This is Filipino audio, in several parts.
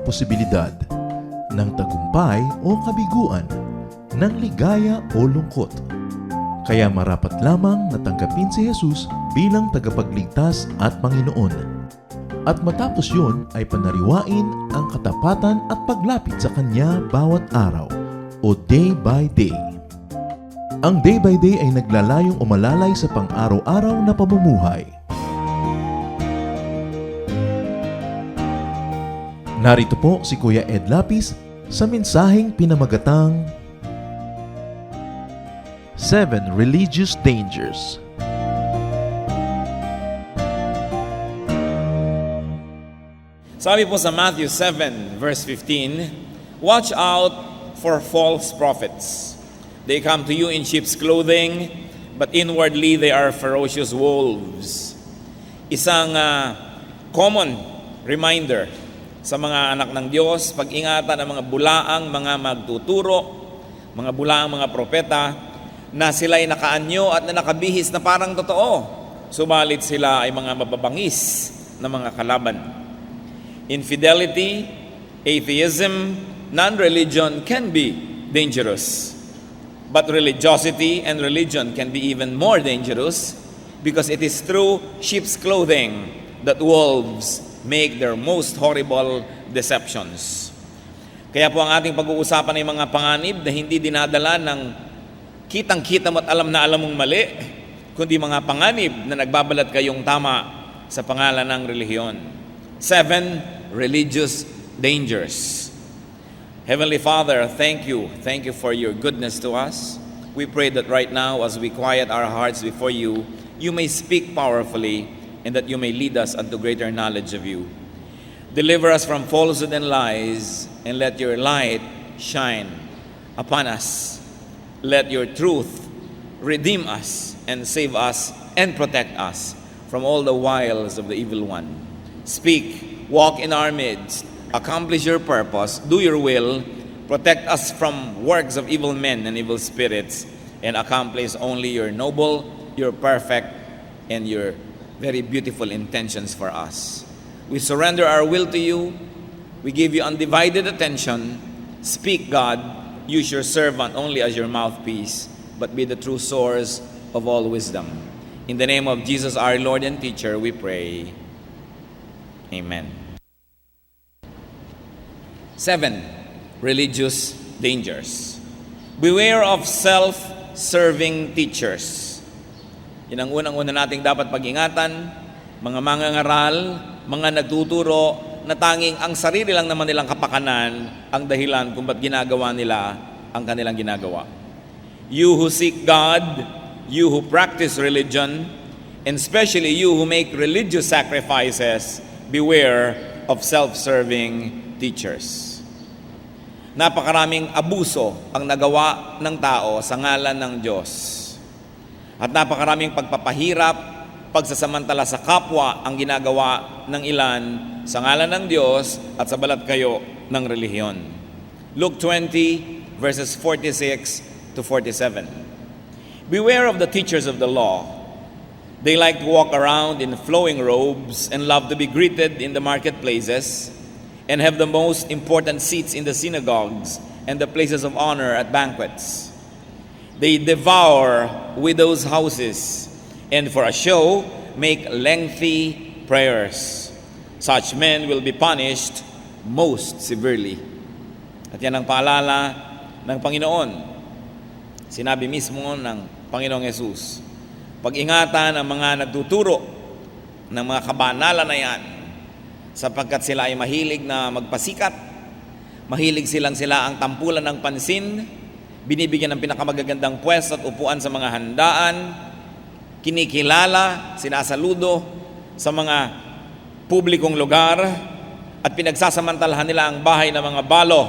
posibilidad ng tagumpay o kabiguan, ng ligaya o lungkot. Kaya marapat lamang na tanggapin si Jesus bilang tagapagligtas at Panginoon. At matapos yun ay panariwain ang katapatan at paglapit sa Kanya bawat araw o day by day. Ang day by day ay naglalayong umalalay sa pang-araw-araw na pamumuhay. Narito po si Kuya Ed Lapis sa mensaheng pinamagatang 7 Religious Dangers. Sabi po sa Matthew 7 verse 15, "Watch out for false prophets. They come to you in sheep's clothing, but inwardly they are ferocious wolves." Isang common reminder sa mga anak ng Diyos, pag-ingatan ng mga bulaang mga magtuturo, mga bulaang mga propeta, na sila'y nakaanyo at na nakabihis na parang totoo, subalit sila ay mga mababangis na mga kalaban. Infidelity, atheism, non-religion can be dangerous. But religiosity and religion can be even more dangerous because it is through sheep's clothing that wolves make their most horrible deceptions. Kaya po ang ating pag-uusapan ay mga panganib na hindi dinadala ng kitang-kita mo at alam na alam mong mali, kundi mga panganib na nagbabalat kayong tama sa pangalan ng relihiyon. 7 religious dangers. Heavenly Father, thank you. Thank you for your goodness to us. We pray that right now, as we quiet our hearts before you, you may speak powerfully and that you may lead us unto greater knowledge of you. Deliver us from falsehood and lies, and let your light shine upon us. Let your truth redeem us and save us and protect us from all the wiles of the evil one. Speak, walk in our midst, accomplish your purpose, do your will, protect us from works of evil men and evil spirits, and accomplish only your noble, your perfect, and your very beautiful intentions for us. We surrender our will to you. We give you undivided attention. Speak, God. Use your servant only as your mouthpiece, but be the true source of all wisdom. In the name of Jesus, our Lord and teacher, we pray. Amen. 7 religious dangers. Beware of self-serving teachers. Yan ang unang-una nating dapat pag-ingatan, mga mangangaral, mga nagtuturo na tanging ang sarili lang naman nilang kapakanan ang dahilan kung ba't ginagawa nila ang kanilang ginagawa. You who seek God, you who practice religion, and especially you who make religious sacrifices, beware of self-serving teachers. Napakaraming abuso ang nagawa ng tao sa ngalan ng Diyos. At napakaraming pagpapahirap, pagsasamantala sa kapwa ang ginagawa ng ilan sa ngalan ng Diyos at sa balat kayo ng relihiyon. Luke 20 verses 46 to 47. Beware of the teachers of the law. They like to walk around in flowing robes and love to be greeted in the marketplaces and have the most important seats in the synagogues and the places of honor at banquets. They devour widows' houses and for a show make lengthy prayers. Such men will be punished most severely. At yan ang paalala ng Panginoon. Sinabi mismo ng Panginoong Yesus, pag-ingatan ang mga nagtuturo ng mga kabanalan na yan sapagkat sila ay mahilig na magpasikat, mahilig sila ang tampulan ng pansin, binibigyan ng pinakamagagandang pwesto at upuan sa mga handaan, kinikilala, sinasaludo sa mga publikong lugar at pinagsasamantalahan nila ang bahay ng mga balo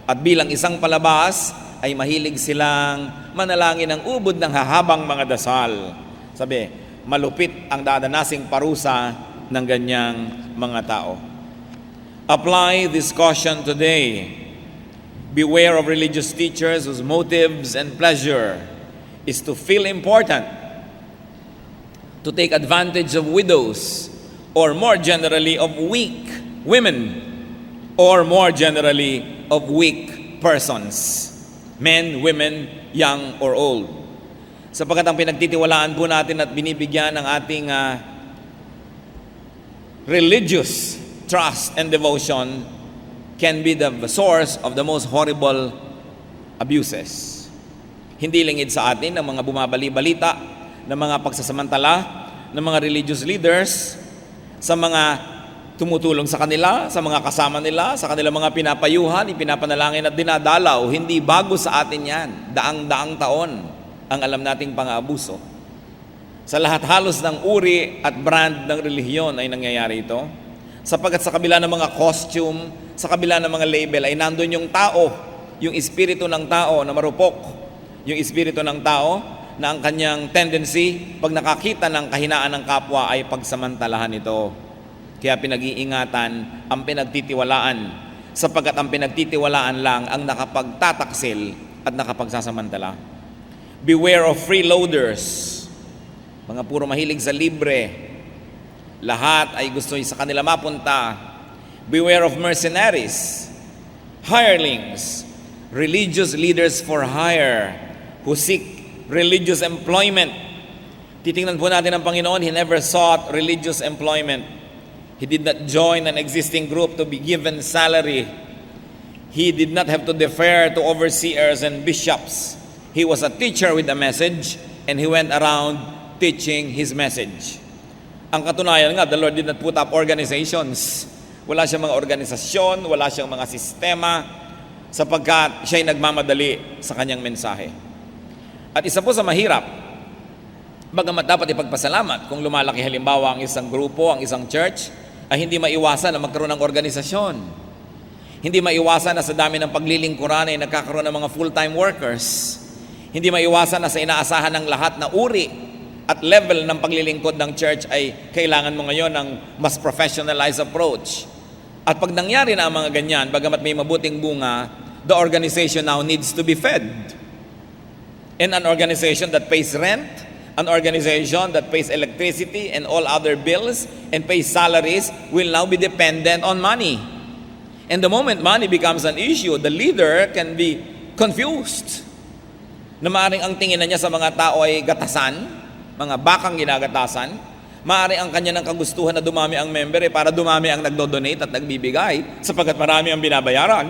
at bilang isang palabas ay mahilig silang manalangin ng ubod ng hahabang mga dasal. Sabi, malupit ang dadanasing parusa ng ganyang mga tao. Apply this caution today. Beware of religious teachers whose motives and pleasure is to feel important, to take advantage of widows, or more generally of weak women, or more generally, of weak persons, men, women, young, or old. Sapagkat ang pinagtitiwalaan po natin at binibigyan ng ating religious trust and devotion can be the source of the most horrible abuses. Hindi lingid sa atin ng mga bumabali-balita, ng mga pagsasamantala, ng mga religious leaders, sa mga tumutulong sa kanila, sa mga kasama nila, sa kanilang mga pinapayuhan, ipinapanalangin at dinadalaw. Hindi bago sa atin yan. Daang-daang taon ang alam nating pang-aabuso. Sa lahat halos ng uri at brand ng relihiyon ay nangyayari ito. Sapagkat sa kabila ng mga costume, sa kabila ng mga label, ay nandun yung tao, yung espiritu ng tao na marupok, yung espiritu ng tao na ang kanyang tendency, pag nakakita ng kahinaan ng kapwa, ay pagsamantalahan ito. Kaya pinag-iingatan ang pinagtitiwalaan, sapagkat ang pinagtitiwalaan lang ang nakapagtataksil at nakapagsasamantala. Beware of freeloaders, mga puro mahilig sa libre, lahat ay gusto sa kanila mapunta. Beware of mercenaries, hirelings, religious leaders for hire, who seek religious employment. Titingnan po natin ang Panginoon, He never sought religious employment. He did not join an existing group to be given salary. He did not have to defer to overseers and bishops. He was a teacher with a message, and He went around teaching His message. Ang katunayan nga, the Lord did not put up organizations. Wala siyang mga organisasyon, wala siyang mga sistema, sapagkat siya'y nagmamadali sa kanyang mensahe. At isa po sa mahirap, bagamat dapat ipagpasalamat kung lumalaki halimbawa ang isang grupo, ang isang church, ay hindi maiwasan na magkaroon ng organisasyon. Hindi maiwasan na sa dami ng paglilingkuran ay nagkakaroon ng mga full-time workers. Hindi maiwasan na sa inaasahan ng lahat na uri at level ng paglilingkod ng church ay kailangan mo ngayon ng mas professionalized approach. At pag nangyari na ang mga ganyan, bagamat may mabuting bunga, the organization now needs to be fed. And an organization that pays rent, an organization that pays electricity and all other bills and pays salaries will now be dependent on money. And the moment money becomes an issue, the leader can be confused. Na maaaring ang tingin na niya sa mga tao ay gatasan, mga bakang ginagatasan. Maaaring ang kanya ng kagustuhan na dumami ang member para dumami ang nagdo-donate at nagbibigay sapagkat marami ang binabayaran.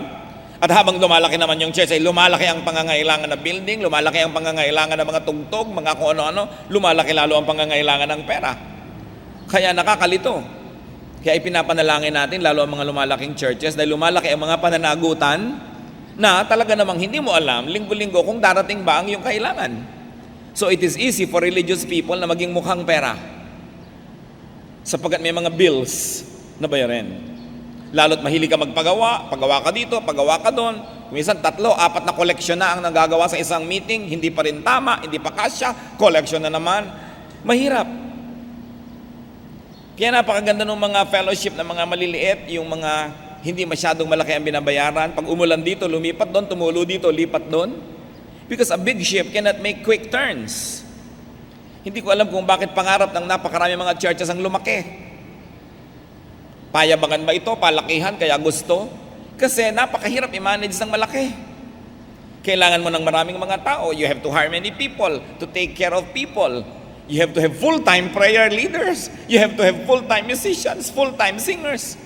At habang lumalaki naman yung church, ay lumalaki ang pangangailangan ng building, lumalaki ang pangangailangan ng mga tugtog, mga kung ano-ano, lumalaki lalo ang pangangailangan ng pera. Kaya nakakalito. Kaya ipinapanalangin natin lalo ang mga lumalaking churches dahil lumalaki ang mga pananagutan na talaga namang hindi mo alam linggo-linggo kung darating ba ang iyong kailangan. So it is easy for religious people na maging mukhang pera sapagkat may mga bills na bayarin. Lalo't mahilig ka magpagawa, pagawa ka dito, pagawa ka doon. Minsan 3, 4 na koleksyon na ang nagagawa sa isang meeting, hindi pa rin tama, hindi pa kasya, koleksyon na naman. Mahirap. Kaya napakaganda ng mga fellowship na mga maliliit, yung mga hindi masyadong malaki ang binabayaran. Pag umulan dito, lumipat doon, tumulo dito, lipat doon. Because a big ship cannot make quick turns. Hindi ko alam kung bakit pangarap ng napakarami mga churches ang lumaki. Payabangan ba ito? Palakihan? Kaya gusto? Kasi napakahirap i-manage ng malaki. Kailangan mo ng maraming mga tao. You have to hire many people to take care of people. You have to have full-time prayer leaders. You have to have full-time musicians, full-time singers.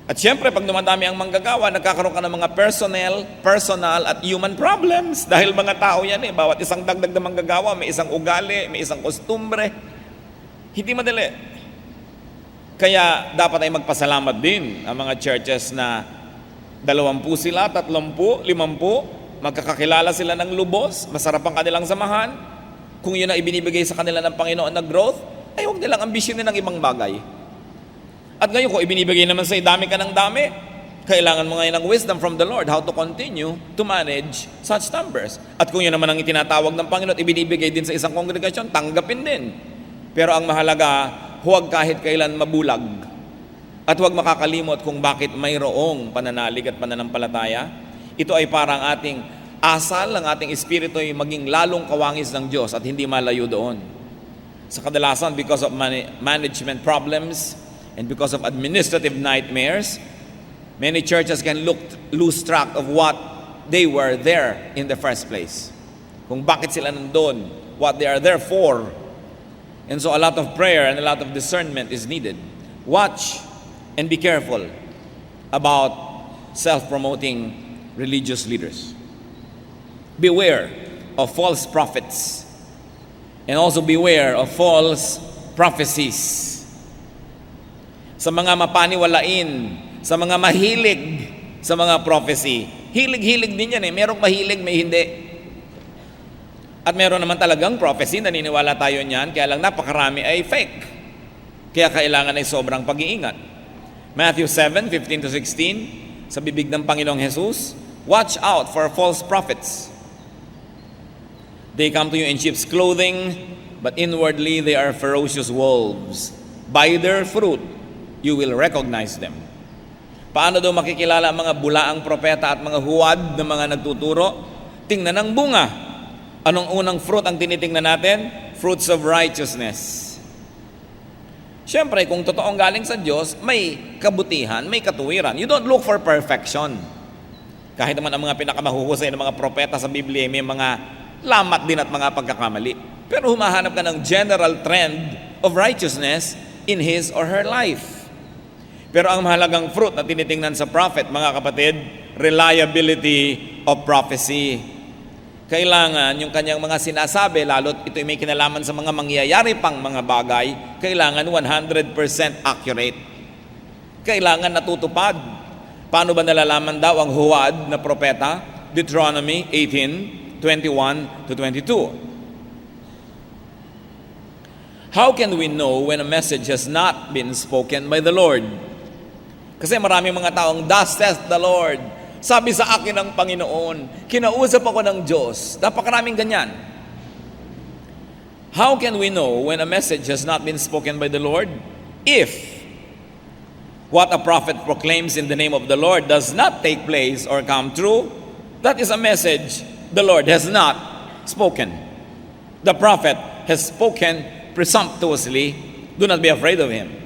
At syempre, pag dumadami ang manggagawa, nagkakaroon ka ng mga personal at human problems. Dahil mga tao yan eh. Bawat isang dagdag na manggagawa, may isang ugali, may isang kostumbre. Hindi madali. Kaya dapat ay magpasalamat din ang mga churches na 20 sila, 30, 50, magkakakilala sila ng lubos, masarap ang kanilang samahan. Kung yun ang ibinibigay sa kanila ng Panginoon na growth, ay huwag nilang ambisyonin ng ibang bagay. At ngayon, kung ibinibigay naman sa'yo, dami ka ng dami, kailangan mo ngayon ng wisdom from the Lord how to continue to manage such numbers. At kung yun naman ang itinatawag ng Panginoon at ibinibigay din sa isang kongregasyon, tanggapin din. Pero ang mahalaga, huwag kahit kailan mabulag. At huwag makakalimot kung bakit mayroong pananalig at pananampalataya. Ito ay parang ating asal, ang ating espiritu ay maging lalong kawangis ng Diyos at hindi malayo doon. Sa kadalasan, because of management problems and because of administrative nightmares, Many churches can lose track of what they were there in the first place. Kung bakit sila nandun, what they are there for. And so a lot of prayer and a lot of discernment is needed. Watch and be careful about self-promoting religious leaders. Beware of false prophets and also beware of false prophecies. Sa mga mapaniwalain, sa mga mahilig sa mga prophecy, hilig-hilig din yan eh. Merong mahilig, may hindi. At meron naman talagang prophecy, naniniwala tayo niyan, kaya lang napakarami ay fake. Kaya kailangan ay sobrang pag-iingat. Matthew 7:15-16, sa bibig ng Panginoong Jesus, watch out for false prophets. They come to you in sheep's clothing, but inwardly they are ferocious wolves. By their fruit, you will recognize them. Paano daw makikilala ang mga bulaang propeta at mga huwad na mga nagtuturo? Tingnan ang bunga. Anong unang fruit ang tinitingnan natin? Fruits of righteousness. Siyempre, kung totoong galing sa Diyos, may kabutihan, may katuwiran. You don't look for perfection. Kahit naman ang mga pinakamahuhusay ng mga propeta sa Biblia, may mga lamat din at mga pagkakamali. Pero humahanap ka ng general trend of righteousness in his or her life. Pero ang mahalagang fruit na tinitingnan sa prophet, mga kapatid, reliability of prophecy. Kailangan yung kanyang mga sinasabi, lalo't ito'y may kinalaman sa mga mangyayari pang mga bagay, kailangan 100% accurate. Kailangan natutupad. Paano ba nalalaman daw ang huwad na propeta? Deuteronomy 18:21-22. How can we know when a message has not been spoken by the Lord? Kasi maraming mga taong, thus saith the Lord, sabi sa akin ng Panginoon, kinausap ako ng Diyos. Napakaraming ganyan. How can we know when a message has not been spoken by the Lord? If what a prophet proclaims in the name of the Lord does not take place or come true, that is a message the Lord has not spoken. The prophet has spoken presumptuously. Do not be afraid of him.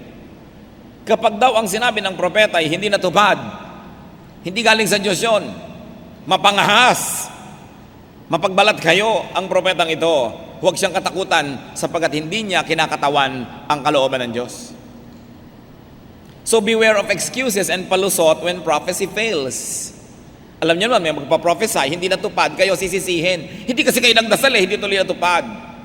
Kapag daw ang sinabi ng propeta ay hindi natupad, hindi galing sa Diyos yun, mapangahas, mapagbalat kayo ang propetang ito, huwag siyang katakutan sapagkat hindi niya kinakatawan ang kalooban ng Diyos. So beware of excuses and palusot when prophecy fails. Alam niyo naman, may magpa-prophesy, hindi natupad, kayo sisisihin. Hindi kasi kayo nagdasal hindi tuloy natupad.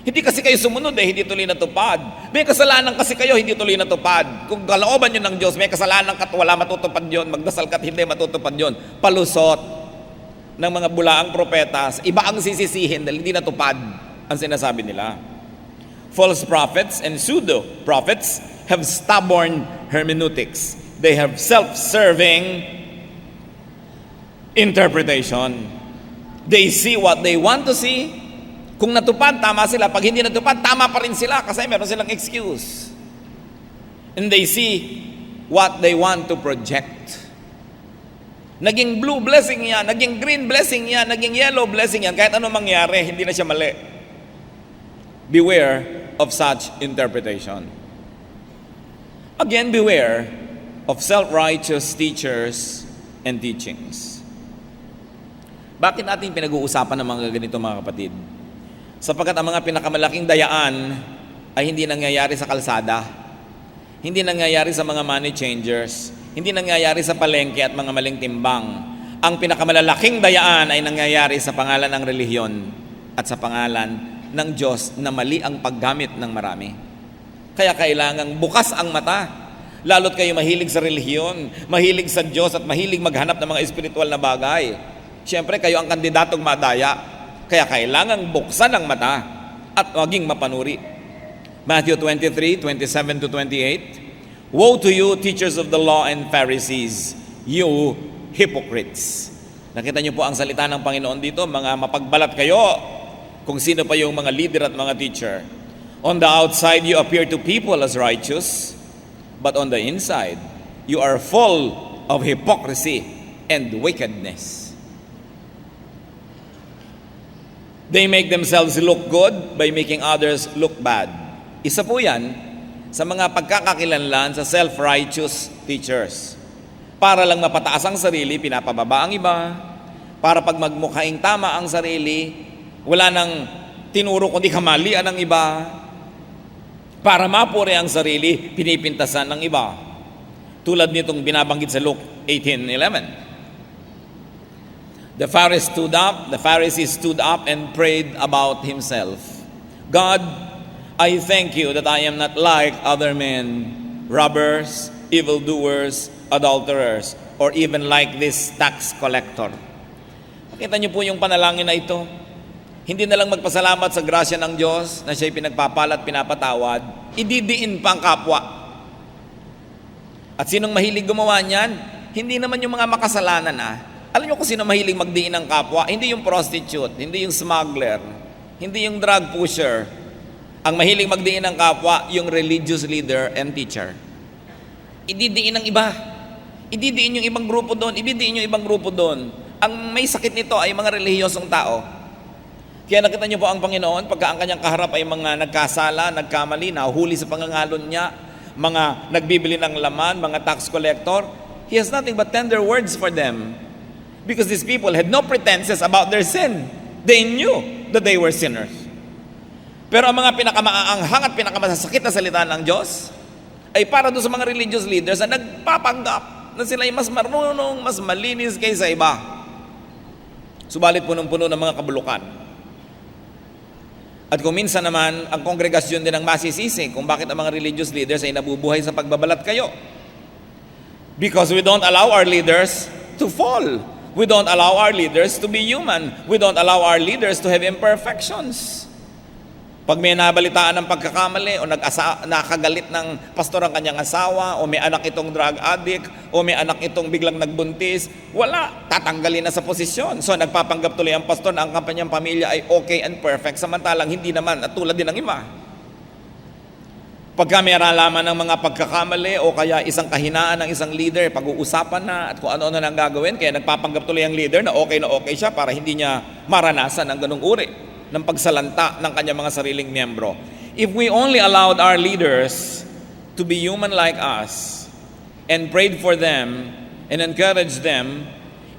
Hindi kasi kayo sumunod hindi tuloy natupad. May kasalanan kasi kayo, hindi tuloy natupad. Kung kalooban yun ng Diyos, may kasalanan ka't wala matutupad yun, magdasal ka't hindi matutupad yun. Palusot ng mga bulaang propeta, iba ang sisisihin dahil hindi natupad ang sinasabi nila. False prophets and pseudo-prophets have stubborn hermeneutics. They have self-serving interpretation. They see what they want to see. Kung natupad, tama sila. Pag hindi natupad, tama pa rin sila kasi meron silang excuse. And they see what they want to project. Naging blue blessing yan, naging green blessing yan, naging yellow blessing yan. Kahit ano mangyari, hindi na siya mali. Beware of such interpretation. Again, beware of self-righteous teachers and teachings. Bakit natin pinag-uusapan ng mga ganito, mga kapatid? Sapagkat ang mga pinakamalaking dayaan ay hindi nangyayari sa kalsada, hindi nangyayari sa mga money changers, hindi nangyayari sa palengke at mga maling timbang. Ang pinakamalalaking dayaan ay nangyayari sa pangalan ng relihiyon at sa pangalan ng Diyos na mali ang paggamit ng marami. Kaya kailangang bukas ang mata, lalo't kayo mahilig sa relihiyon, mahilig sa Diyos at mahilig maghanap ng mga espiritual na bagay. Siyempre kayo ang kandidatong madaya. Kaya kailangang buksan ang mata at maging mapanuri. Matthew 23:27-28, Woe to you, teachers of the law and Pharisees, you hypocrites. Nakita niyo po ang salita ng Panginoon dito, mga mapagbalat kayo kung sino pa yung mga leader at mga teacher. On the outside, you appear to people as righteous, but on the inside, you are full of hypocrisy and wickedness. They make themselves look good by making others look bad. Isa po yan sa mga pagkakakilanlan sa self-righteous teachers. Para lang mapataas ang sarili, pinapababa ang iba. Para pag magmukhaing tama ang sarili, wala nang tinuro kundi kamalian ng iba. Para mapuri ang sarili, pinipintasan ng iba. Tulad nitong binabanggit sa Luke 18:11. The Pharisee stood up and prayed about himself. God, I thank you that I am not like other men, robbers, evildoers, adulterers, or even like this tax collector. Makita niyo po yung panalangin na ito. Hindi na lang magpasalamat sa grasya ng Diyos na siya'y pinagpapala at pinapatawad, ididiin pa ang kapwa. At sinong mahilig gumawa niyan? Hindi naman yung mga makasalanan Alam niyo kung sino mahilig magdiin ng kapwa? Hindi yung prostitute, hindi yung smuggler, hindi yung drug pusher. Ang mahilig magdiin ng kapwa, yung religious leader and teacher. Ididiin ng iba. Ididiin yung ibang grupo doon, ibidiin yung ibang grupo doon. Ang may sakit nito ay mga relihiyosong tao. Kaya nakita niyo po ang Panginoon, pagka ang kanyang kaharap ay mga nagkasala, nagkamali, nahuhuli sa pangangalon niya, mga nagbibili ng laman, mga tax collector, He has nothing but tender words for them. Because these people had no pretenses about their sin. They knew that they were sinners. Pero ang mga pinakamaanghang at pinakamasasakit na salita ng Diyos ay para doon sa mga religious leaders na nagpapanggap na sila ay mas marunong, mas malinis kaysa iba. Subalit punong-puno ng mga kabulukan. At kung minsan naman, ang kongregasyon din ang masisisi kung bakit ang mga religious leaders ay nabubuhay sa pagbabalat kayo. Because we don't allow our leaders to fall. We don't allow our leaders to be human. We don't allow our leaders to have imperfections. Pag may nabalitaan ng pagkakamali o nakagalit ng pastor ang kanyang asawa o may anak itong drug addict o may anak itong biglang nagbuntis, wala, tatanggalin na sa posisyon. So nagpapanggap tuloy ang pastor na ang kanyang pamilya ay okay and perfect, samantalang hindi naman at tulad din ng iba. Pagka may nalaman ng mga pagkakamali o kaya isang kahinaan ng isang leader, pag-uusapan na at kung ano-ano nang gagawin, kaya nagpapanggap tuloy ang leader na okay siya para hindi niya maranasan ang ganung uri ng pagsalanta ng kanyang mga sariling miyembro. If we only allowed our leaders to be human like us and prayed for them and encouraged them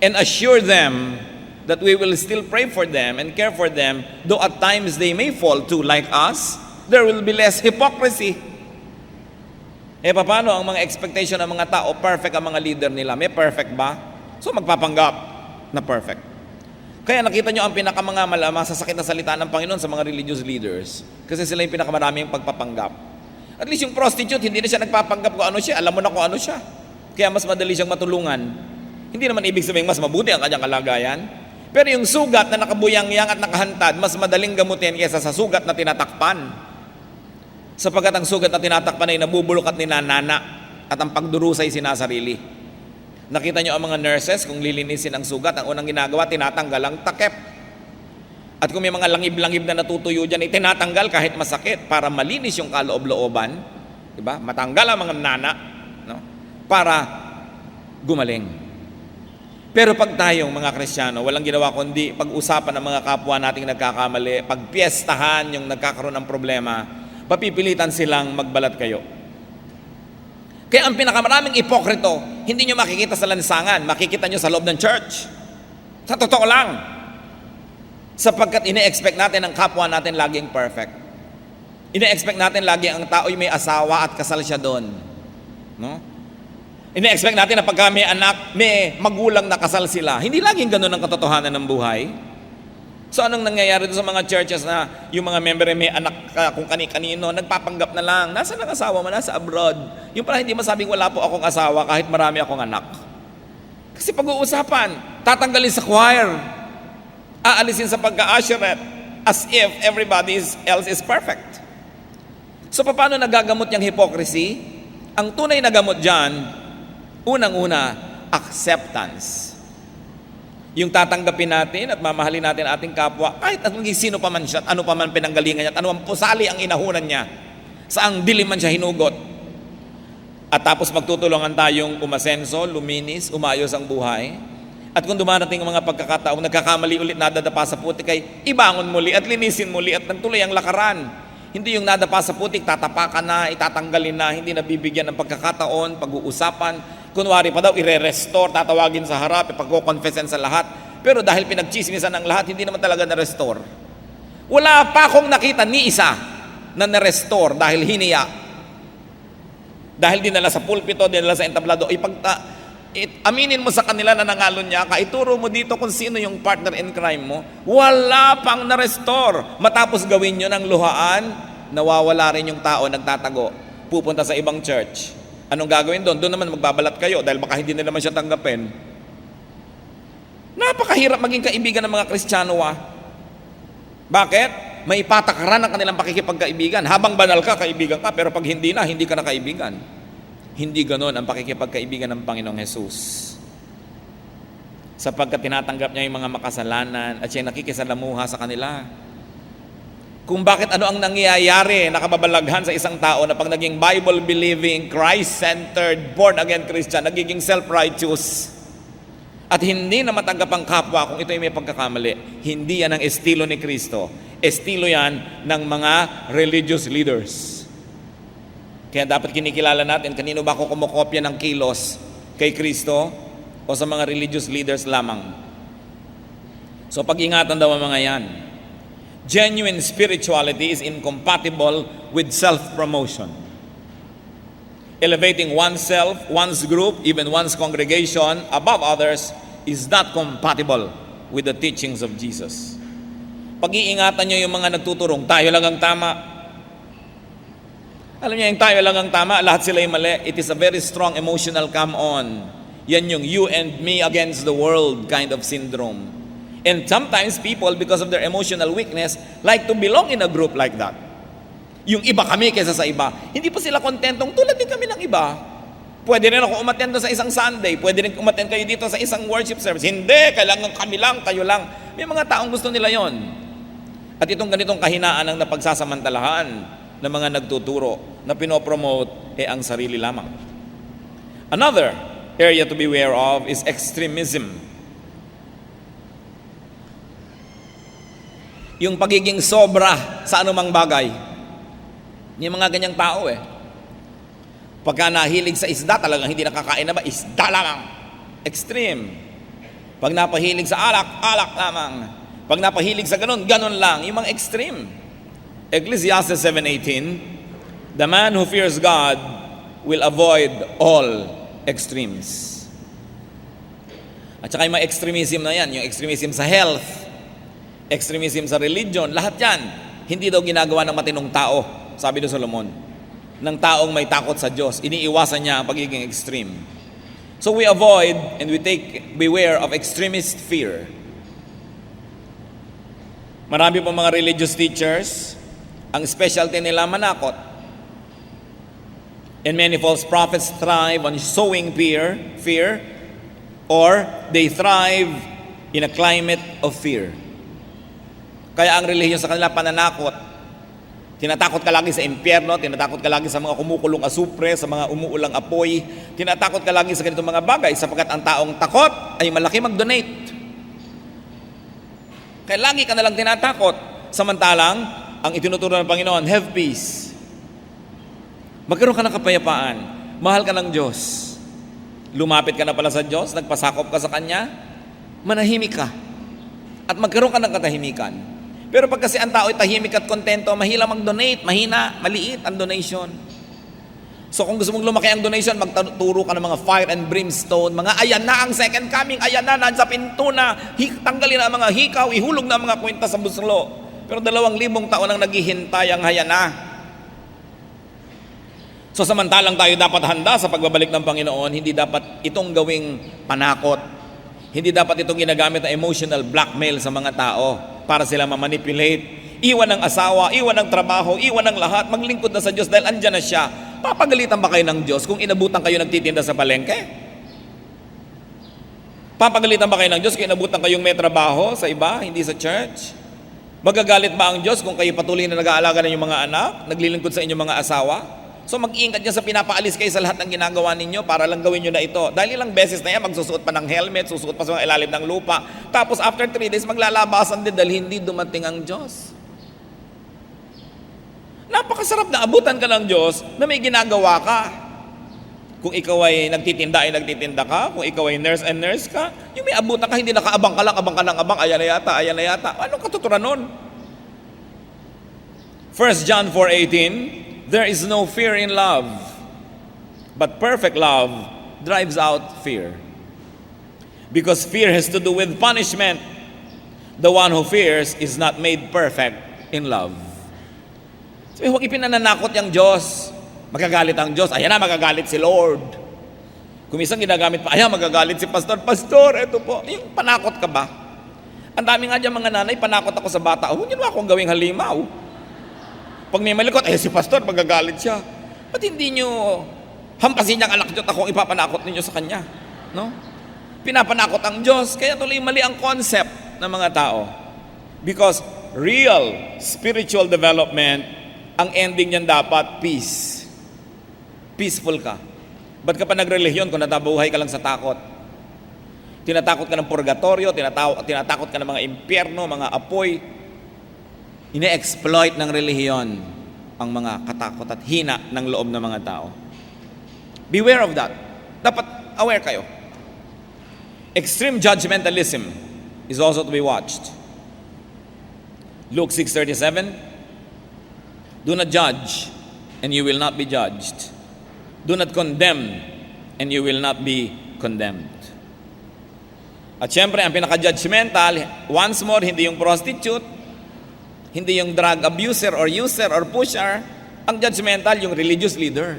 and assure them that we will still pray for them and care for them, though at times they may fall too like us, there will be less hypocrisy. Paano ang mga expectation ng mga tao? Perfect ang mga leader nila. May perfect ba? So magpapanggap na perfect. Kaya nakita nyo ang pinakamangamal, masasakit na salita ng Panginoon sa mga religious leaders. Kasi sila yung pinakamaraming pagpapanggap. At least yung prostitute, hindi na siya nagpapanggap kung ano siya. Alam mo na kung ano siya. Kaya mas madali siyang matulungan. Hindi naman ibig sabihin mas mabuti ang kanyang kalagayan. Pero yung sugat na nakabuyang-yang at nakahantad, mas madaling gamutin kaysa sa sugat na tinatakpan. Sapagkat ang sugat na tinatakpan ay nabubulok at ninanana at ang pagdurusa ay sinasarili. Nakita nyo ang mga nurses, kung lilinisin ang sugat, ang unang ginagawa, tinatanggal ang takip. At kung may mga langib-langib na natutuyo dyan, tinatanggal kahit masakit para malinis yung kaloob-looban. Diba? Matanggal ang mga nana, no? Para gumaling. Pero pag tayong mga Kristiyano, walang ginawa kundi pag-usapan ng mga kapwa nating nagkakamali, pagpiestahan yung nagkakaroon ng problema, papipilitan silang magbalat kayo. Kaya ang pinakamaraming ipokrito, hindi nyo makikita sa lansangan, makikita nyo sa loob ng church. Sa totoo lang. Sapagkat ine-expect natin ang kapwa natin laging perfect. Ine-expect natin lagi ang tao may asawa at kasal siya doon. No? Ine-expect natin na pagka may anak, may magulang na kasal sila. Hindi laging ganun ang katotohanan ng buhay. So anong nangyayari doon sa mga churches na yung mga member may anak kung kani-kanino, nagpapanggap na lang, nasa ang asawa mo, nasa abroad. Yung pala hindi masabing wala po akong asawa kahit marami akong anak. Kasi pag-uusapan, tatanggalin sa choir, aalisin sa pagka-usherette, as if everybody else is perfect. So paano nagagamot yung hypocrisy? Ang tunay na gamot dyan, unang-una, acceptance. Yung tatanggapin natin at mamahalin natin ating kapwa, kahit sino pa man siya at ano pa man pinanggalingan niya at ano ang pusali ang inahunan niya, saang dilim man siya hinugot. At tapos magtutulungan tayong umasenso, luminis, umayos ang buhay. At kung dumarating ang mga pagkakataong nagkakamali ulit, nadadapa sa putik, ay ibangon muli at linisin muli at nagtuloy ang lakaran. Hindi yung nadapa sa putik, tatapakan na, itatanggalin na, hindi nabibigyan ng pagkakataon, pag-uusapan, Kunwari pa daw, ire-restore, tatawagin sa harap, ipagko-confessin sa lahat. Pero dahil pinagchismisan ng lahat, hindi naman talaga na-restore. Wala pa akong nakita ni isa na na-restore dahil hiniya. Dahil dinala sa pulpito, dinala sa entablado, aminin mo sa kanila na nangalon niya ka, ituro mo dito kung sino yung partner in crime mo, wala pang na-restore. Matapos gawin nyo ng luhaan, nawawala rin yung tao, nagtatago, pupunta sa ibang church. Anong gagawin doon? Doon naman magbabalat kayo dahil baka hindi nila naman siya tanggapin. Napakahirap maging kaibigan ng mga Kristiyano. Bakit? May patakaran ang kanilang pakikipagkaibigan. Habang banal ka, kaibigan ka, pero pag hindi na, hindi ka na kaibigan. Hindi ganon ang pakikipagkaibigan ng Panginoong Hesus. Sapagkat tinatanggap niya yung mga makasalanan at siya nakikisalamuha sa kanila. Kung bakit ano ang nangyayari, nakababalaghan sa isang tao na pag naging Bible-believing, Christ-centered, born-again Christian, nagiging self-righteous. At hindi na matanggap ang kapwa kung ito ay may pagkakamali. Hindi yan ang estilo ni Kristo. Estilo yan ng mga religious leaders. Kaya dapat kinikilala natin, kanino ba ako kumukopya ng kilos? Kay Kristo o sa mga religious leaders lamang? So pag-ingatan daw ang mga yan. Genuine spirituality is incompatible with self-promotion. Elevating oneself, one's group, even one's congregation above others is not compatible with the teachings of Jesus. Pag-iingatan nyo yung mga nagtuturong, tayo lang ang tama. Alam niyo, yung tayo lang ang tama, lahat sila yung mali. It is a very strong emotional come on. Yan yung you and me against the world kind of syndrome. And sometimes people, because of their emotional weakness, like to belong in a group like that. Yung iba kami kaysa sa iba. Hindi pa sila kontentong tulad din kami ng iba. Pwede rin ako umattend sa isang Sunday. Pwede rin umattend kayo dito sa isang worship service. Hindi, kailangan kami lang, kayo lang. May mga taong gusto nila yon. At itong ganitong kahinaan ang napagsasamantalahan ng mga nagtuturo na pinopromote ang sarili lamang. Another area to be aware of is extremism. Yung pagiging sobra sa anumang bagay. Yung mga ganyang tao Pagka nahilig sa isda, talagang hindi nakakain na ba? Isda lamang. Extreme. Pag napahilig sa alak, alak lamang. Pag napahilig sa ganun, ganun lang. Yung mga extreme. Ecclesiastes 7:18, the man who fears God will avoid all extremes. At saka yung mga extremism na yan, yung extremism sa health, extremism sa religion, lahat yan, hindi daw ginagawa ng matinong tao, sabi ni Solomon, ng taong may takot sa Diyos. Iniiwasan niya ang pagiging extreme. So we avoid and we beware of extremist fear. Marami pong mga religious teachers, ang specialty nila manakot. And many false prophets thrive on sowing fear, or they thrive in a climate of fear. Kaya ang relihiyon sa kanila pananakot. Tinatakot ka lagi sa impyerno, tinatakot ka lagi sa mga kumukulong asupre, sa mga umuulang apoy, tinatakot ka lagi sa ganitong mga bagay sapagkat ang taong takot ay malaki mag-donate. Kaya lagi ka nalang tinatakot. Samantalang, ang itinuturo ng Panginoon, have peace. Magkaroon ka ng kapayapaan. Mahal ka ng Diyos. Lumapit ka na pala sa Diyos, nagpasakop ka sa Kanya, manahimik ka. At magkaroon ka ng katahimikan. Pero pag kasi ang tao ay tahimik at kontento, mahila mag-donate, mahina, maliit ang donation. So kung gusto mong lumaki ang donation, magtuturo ka ng mga fire and brimstone, mga ayan na ang second coming, ayan na, nasa pinto na, tanggalin na ang mga hikaw, ihulog na ang mga kwenta sa buslo. Pero 2,000 taon ang naghihintay ang hayana. So samantalang tayo dapat handa sa pagbabalik ng Panginoon, hindi dapat itong gawing panakot. Hindi dapat itong ginagamit na emotional blackmail sa mga tao para sila ma-manipulate. Iwan ng asawa, iwan ng trabaho, iwan ng lahat, maglingkod na sa Diyos dahil andyan na siya. Papagalitan ba kayo ng Diyos kung inabutan kayo nagtitinda sa palengke? Papagalitan ba kayo ng Diyos kung inabutan kayong may trabaho sa iba, hindi sa church? Magagalit ba ang Diyos kung kayo patuloy na nag-aalaga ng inyong mga anak, naglilingkod sa inyong mga asawa? So mag-iingat niya sa pinapaalis kayo sa lahat ng ginagawa ninyo para lang gawin nyo na ito. Dahil ilang beses na yan, magsusuot pa ng helmet, susuot pa sa mga ilalim ng lupa. Tapos after 3 days, maglalabasan din dahil hindi dumating ang Diyos. Napakasarap na abutan ka ng Diyos na may ginagawa ka. Kung ikaw ay nagtitinda ka. Kung ikaw ay nurse ka. Yung may abutan ka, hindi nakaabang ka lang, ayan na yata. Anong katuturan nun? 1 John 4:18, there is no fear in love, but perfect love drives out fear. Because fear has to do with punishment. The one who fears is not made perfect in love. So, huwag ipinananakot yung Diyos. Magagalit ang Diyos. Ayan na, magagalit si Lord. Kung minsan ginagamit pa, ayan, magagalit si Pastor. Pastor, eto po. Yung panakot ka ba? Ang dami nga dyan mga nanay, panakot ako sa bata. Huwag niyo akong gawing halimaw. Pag may malikot, si Pastor, magagalit siya. Ba't hindi niyo hampasin niyang anak niyo at akong ipapanakot ninyo sa kanya? No? Pinapanakot ang Diyos. Kaya tuloy mali ang concept ng mga tao. Because real spiritual development, ang ending niyan dapat peace. Peaceful ka. Ba't ka pa nagrelihiyon kung natabuhay ka lang sa takot? Tinatakot ka ng purgatorio, tinatakot ka ng mga impyerno, mga apoy. Ine-exploit ng relihiyon ang mga katakot at hina ng loob ng mga tao. Beware of that. Dapat aware kayo. Extreme judgmentalism is also to be watched. Luke 6:37, do not judge, and you will not be judged. Do not condemn, and you will not be condemned. At syempre, ang pinaka-judgmental, once more, hindi yung prostitute, hindi yung drug abuser or user or pusher. Ang judgmental, yung religious leader.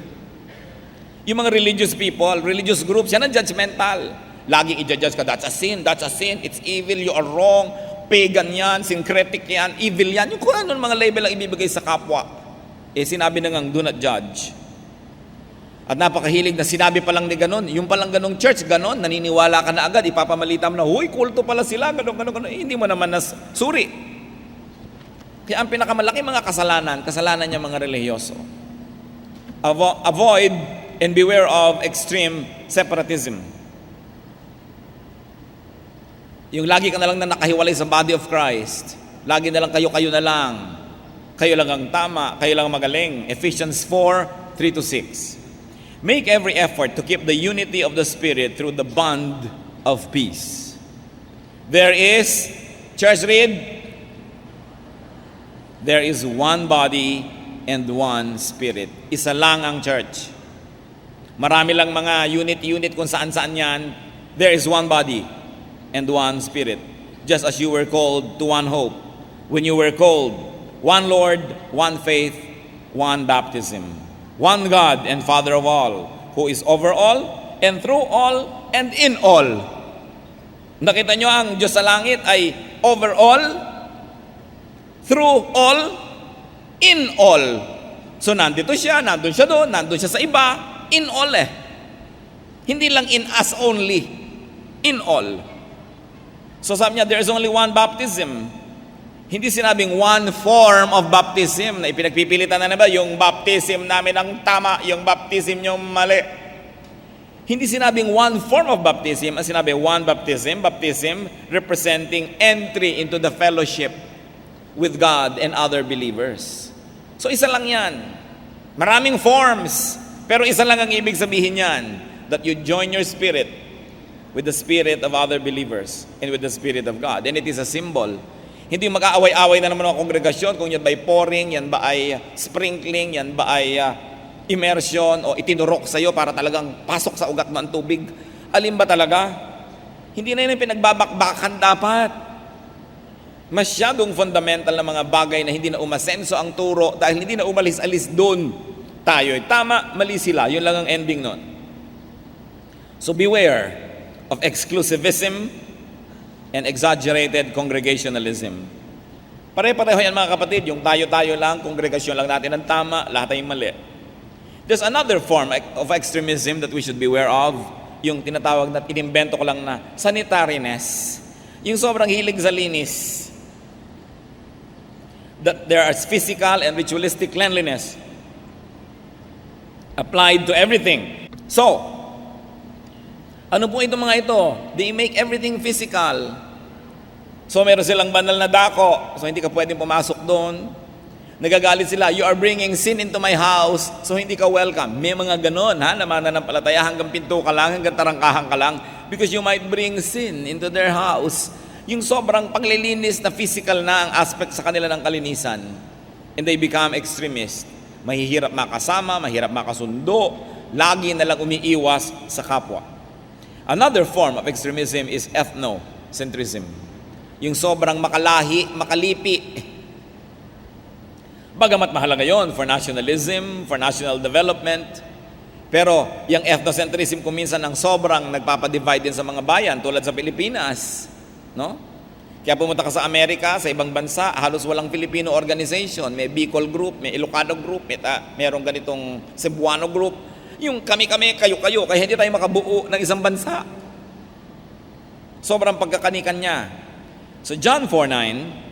Yung mga religious people, religious groups, yan ang judgmental. Laging i-judge ka, that's a sin, it's evil, you are wrong, pagan yan, syncretic yan, evil yan. Yung kung ano mga label ang ibibigay sa kapwa. Sinabi na ngang, do not judge. At napakahilig na sinabi pa lang ni ganon, yung palang ganong church, ganon, naniniwala ka na agad, ipapamalita mo na, huy, kulto pala sila, ganon. Hindi mo naman suri. Kaya ang pinakamalaki mga kasalanan niya mga relihiyoso. Avoid and beware of extreme separatism. Yung lagi ka na lang na nakahiwalay sa body of Christ. Lagi na lang kayo na lang. Kayo lang ang tama, kayo lang ang magaling. Ephesians 4:3-6. Make every effort to keep the unity of the Spirit through the bond of peace. There is, church read, there is one body and one Spirit. Isa lang ang church. Marami lang mga unit kung saan-saan yan. There is one body and one Spirit. Just as you were called to one hope. When you were called, one Lord, one faith, one baptism. One God and Father of all, who is over all, and through all, and in all. Nakita nyo ang Diyos sa langit ay over all, through all, in all. So nandito siya, nandun siya doon, nandun siya sa iba, in all Hindi lang in us only, in all. So sabi niya, there is only one baptism. Hindi sinabing one form of baptism na ipinagpipilitan na ba yung baptism namin ang tama, yung baptism nyo mali. Hindi sinabing one form of baptism, ang sinabi one baptism representing entry into the fellowship with God and other believers. So isa lang yan. Maraming forms, pero isa lang ang ibig sabihin yan, that you join your spirit with the spirit of other believers and with the spirit of God. And it is a symbol. Hindi mag-aaway-away na naman ang kongregasyon kung yan ba ay pouring, yan ba ay sprinkling, yan ba ay immersion o itinurok sa iyo para talagang pasok sa ugat mo ang tubig. Alin ba talaga? Hindi na yun ang pinagbabakbakan dapat. Masyadong fundamental na mga bagay na hindi na umasenso ang turo dahil hindi na umalis-alis doon. Tayo'y tama, mali sila. Yun lang ang ending nun. So beware of exclusivism and exaggerated congregationalism. Pare-pareho yan mga kapatid, yung tayo-tayo lang, kongregasyon lang natin ang tama, lahat ay mali. There's another form of extremism that we should beware of, yung tinatawag na, inimbento ko lang na, sanitariness. Yung sobrang hilig sa linis. That there is physical and ritualistic cleanliness applied to everything. So, ano po itong mga ito? They make everything physical. So meron silang banal na dako, so hindi ka pwedeng pumasok doon. Nagagalit sila, you are bringing sin into my house, so hindi ka welcome. May mga ganon, na mananampalataya hanggang pinto ka lang, hanggang tarangkahan ka lang, because you might bring sin into their house. Yung sobrang paglilinis na physical na ang aspect sa kanila ng kalinisan. And they become extremist. Mahihirap makasama, mahirap makasundo, lagi na lang umiiwas sa kapwa. Another form of extremism is ethnocentrism. Yung sobrang makalahi, makalipi. Bagamat mahalaga yon for nationalism, for national development, pero yung ethnocentrism kung minsan ang sobrang nagpapadivide din sa mga bayan tulad sa Pilipinas, no? Kaya pumunta ka sa Amerika, sa ibang bansa, halos walang Filipino organization. May Bicol Group, may Ilocano Group, merong ganitong Cebuano Group. Yung kami-kami, kayo-kayo, kaya hindi tayo makabuo ng isang bansa. Sobrang pagkakanikan niya. So John 4:9,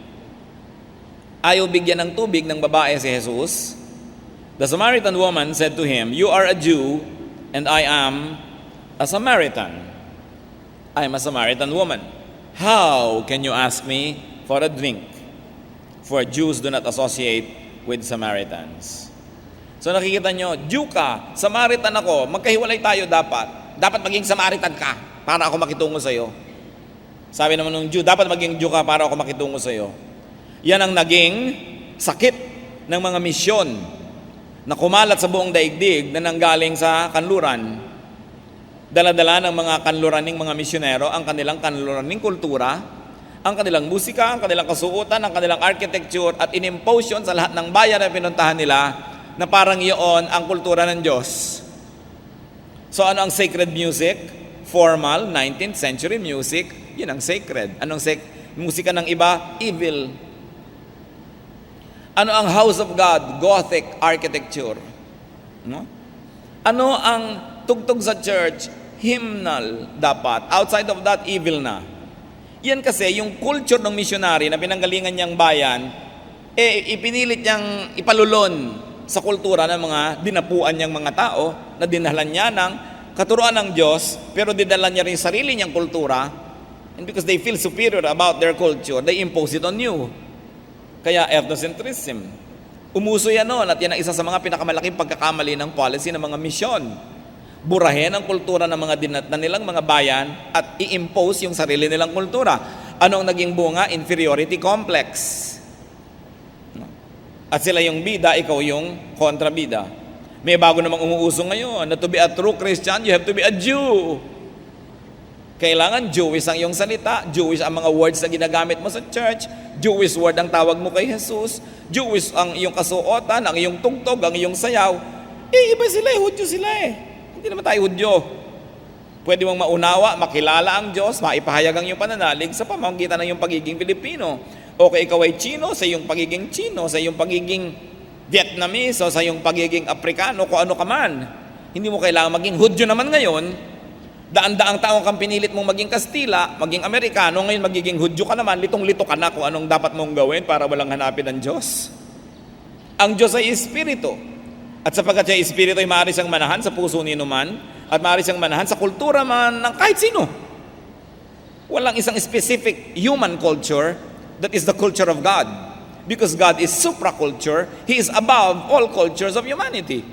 ayaw bigyan ng tubig ng babae si Jesus. The Samaritan woman said to him, "You are a Jew, and I am a Samaritan. I am a Samaritan woman. How can you ask me for a drink? For Jews do not associate with Samaritans." So nakikita nyo, Jew ka, Samaritan ako, magkahiwalay tayo dapat. Dapat maging Samaritan ka para ako makitungo sa'yo. Sabi naman ng Jew, dapat maging Jew ka para ako makitungo sa'yo. Yan ang naging sakit ng mga misyon na kumalat sa buong daigdig na nanggaling sa kanluran. Dala-dala ng mga kanluraning mga misyonero ang kanilang kanluraning kultura, ang kanilang musika, ang kanilang kasuotan, ang kanilang architecture at inimpose yun sa lahat ng bayan na pinuntahan nila na parang iyon ang kultura ng Diyos. So ano ang sacred music? Formal 19th century music, yun ang sacred. Anong musika ng iba? Evil. Ano ang house of God? Gothic architecture. No? Ano ang tugtog sa church? Hymnal dapat. Outside of that, evil na. Yan kasi, yung culture ng missionary na pinanggalingan niyang bayan, ipinilit niyang ipalulon sa kultura ng mga dinapuan niyang mga tao na dinahlan niya ng katuruan ng Diyos, pero dinala niya rin sarili niyang kultura, and because they feel superior about their culture, they impose it on you. Kaya ethnocentrism. Umuso yan noon at yan ang isa sa mga pinakamalaking pagkakamali ng policy ng mga misyon. Burahin ang kultura ng mga dinatnan nilang mga bayan at i-impose yung sarili nilang kultura. Ano ang naging bunga? Inferiority complex. At sila yung bida, ikaw yung kontrabida. May bago namang umuuso ngayon na to be a true Christian, you have to be a Jew. Kailangan Jewish ang iyong salita, Jewish ang mga words na ginagamit mo sa church, Jewish word ang tawag mo kay Jesus, Jewish ang iyong kasuotan, ang iyong tugtog, ang iyong sayaw. Iba sila, Hudyo sila Hindi naman tayo Hudyo. Pwede mong maunawa, makilala ang Diyos, maipahayag ang iyong pananalig sa pamamagitan ng iyong pagiging Pilipino. O kaya ikaw ay Chino, sa iyong pagiging Chino, sa iyong pagiging Vietnamese, o sa iyong pagiging Aprikano, kung ano ka man. Hindi mo kailangan maging Hudyo naman ngayon. Daan-daang taong kang pinilit mong maging Kastila, maging Amerikano, ngayon magiging Hudyo ka naman, litong-lito ka na kung anong dapat mong gawin para walang hanapin ng Diyos. Ang Diyos ay Espiritu. At sapagkat siya Espiritu ay maaari siyang manahan sa puso ni numan at maaari siyang manahan sa kultura man ng kahit sino. Walang isang specific human culture that is the culture of God. Because God is supraculture, He is above all cultures of humanity.